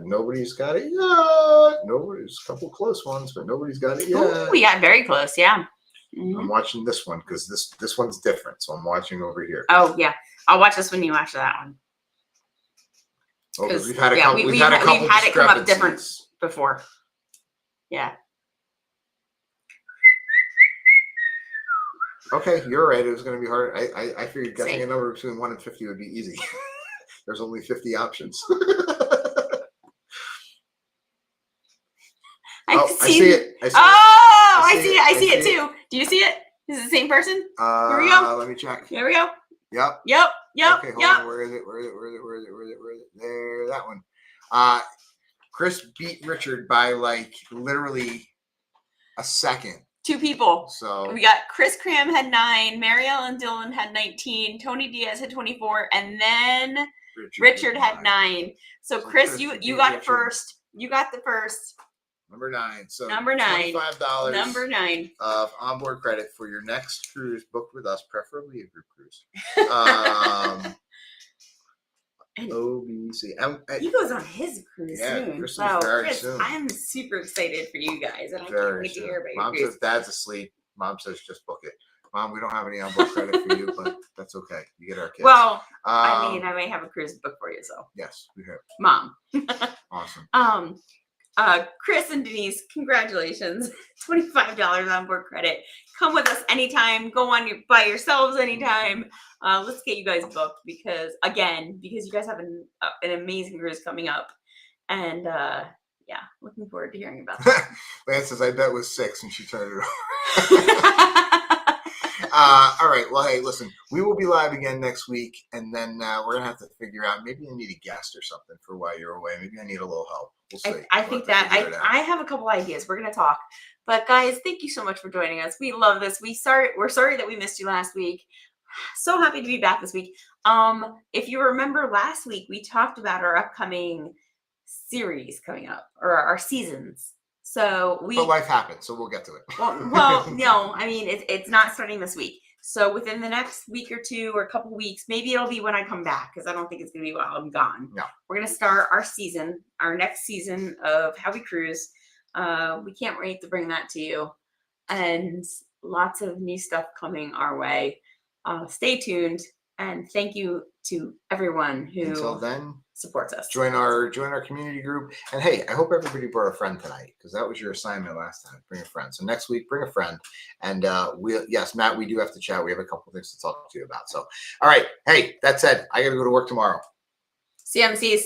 Nobody's got it yet. Nobody's a couple close ones, but nobody's got it yet. Ooh, we got very close, yeah. I'm watching this one because this one's different. So I'm watching over here. Oh yeah, I'll watch this when you watch that one. Oh, we've had a couple. We've had it come up different before. Yeah. Okay, you're right. It was going to be hard. I figured guessing a number between 1 and 50 would be easy. There's only 50 options. I see it. I see it too. Do you see it? Is it the same person? Here we go. Let me check. Here we go. Yep. Okay, hold on. Where is it? There, that one. Chris beat Richard by like literally a second. 2 people. So we got Chris Cram had 9, Marielle and Dylan had 19, Tony Diaz had 24, and then Richard had 9. So Chris, you got Richard. First. You got the first. Number 9. So number 9. $25. Number 9 of onboard credit for your next cruise booked with us, preferably a group cruise. OBC. He goes on his cruise soon. Chris, soon. I'm super excited for you guys, and I can't wait to hear about your Mom cruise. says Dad's asleep. Mom says just book it. Mom, we don't have any onboard credit for you, but that's okay. You get our kids. Well, I may have a cruise booked for you, so. Yes, we have. Mom. Awesome. Chris and Denise, congratulations. $25 onboard credit. Come with us anytime. Go on by yourselves anytime. Let's get you guys booked because you guys have an amazing cruise coming up. And looking forward to hearing about that. Lance says, I bet it was 6 and she turned it over. All right. Well, hey, listen, we will be live again next week, and then we're gonna have to figure out. Maybe I need a guest or something for while you're away. Maybe I need a little help. We'll see. I We'll think have to that figure it out. I have a couple ideas. We're gonna talk. But guys, thank you so much for joining us. We love this. We're sorry that we missed you last week. So happy to be back this week. If you remember last week, we talked about our upcoming series coming up, or our seasons. So But life happens, so we'll get to it. well, no, I mean it's not starting this week. So within the next week or two or a couple weeks, maybe it'll be when I come back, because I don't think it's gonna be while I'm gone. No. We're gonna start our next season of How We Cruise. We can't wait to bring that to you, and lots of new stuff coming our way. Stay tuned, and thank you to everyone who Until then, supports us. join our community group. And hey, I hope everybody brought a friend tonight, because that was your assignment last time. Bring a friend. So next week, bring a friend. And yes, Matt, we do have to chat. We have a couple things to talk to you about. So, all right. Hey, that said, I got to go to work tomorrow. CMCs.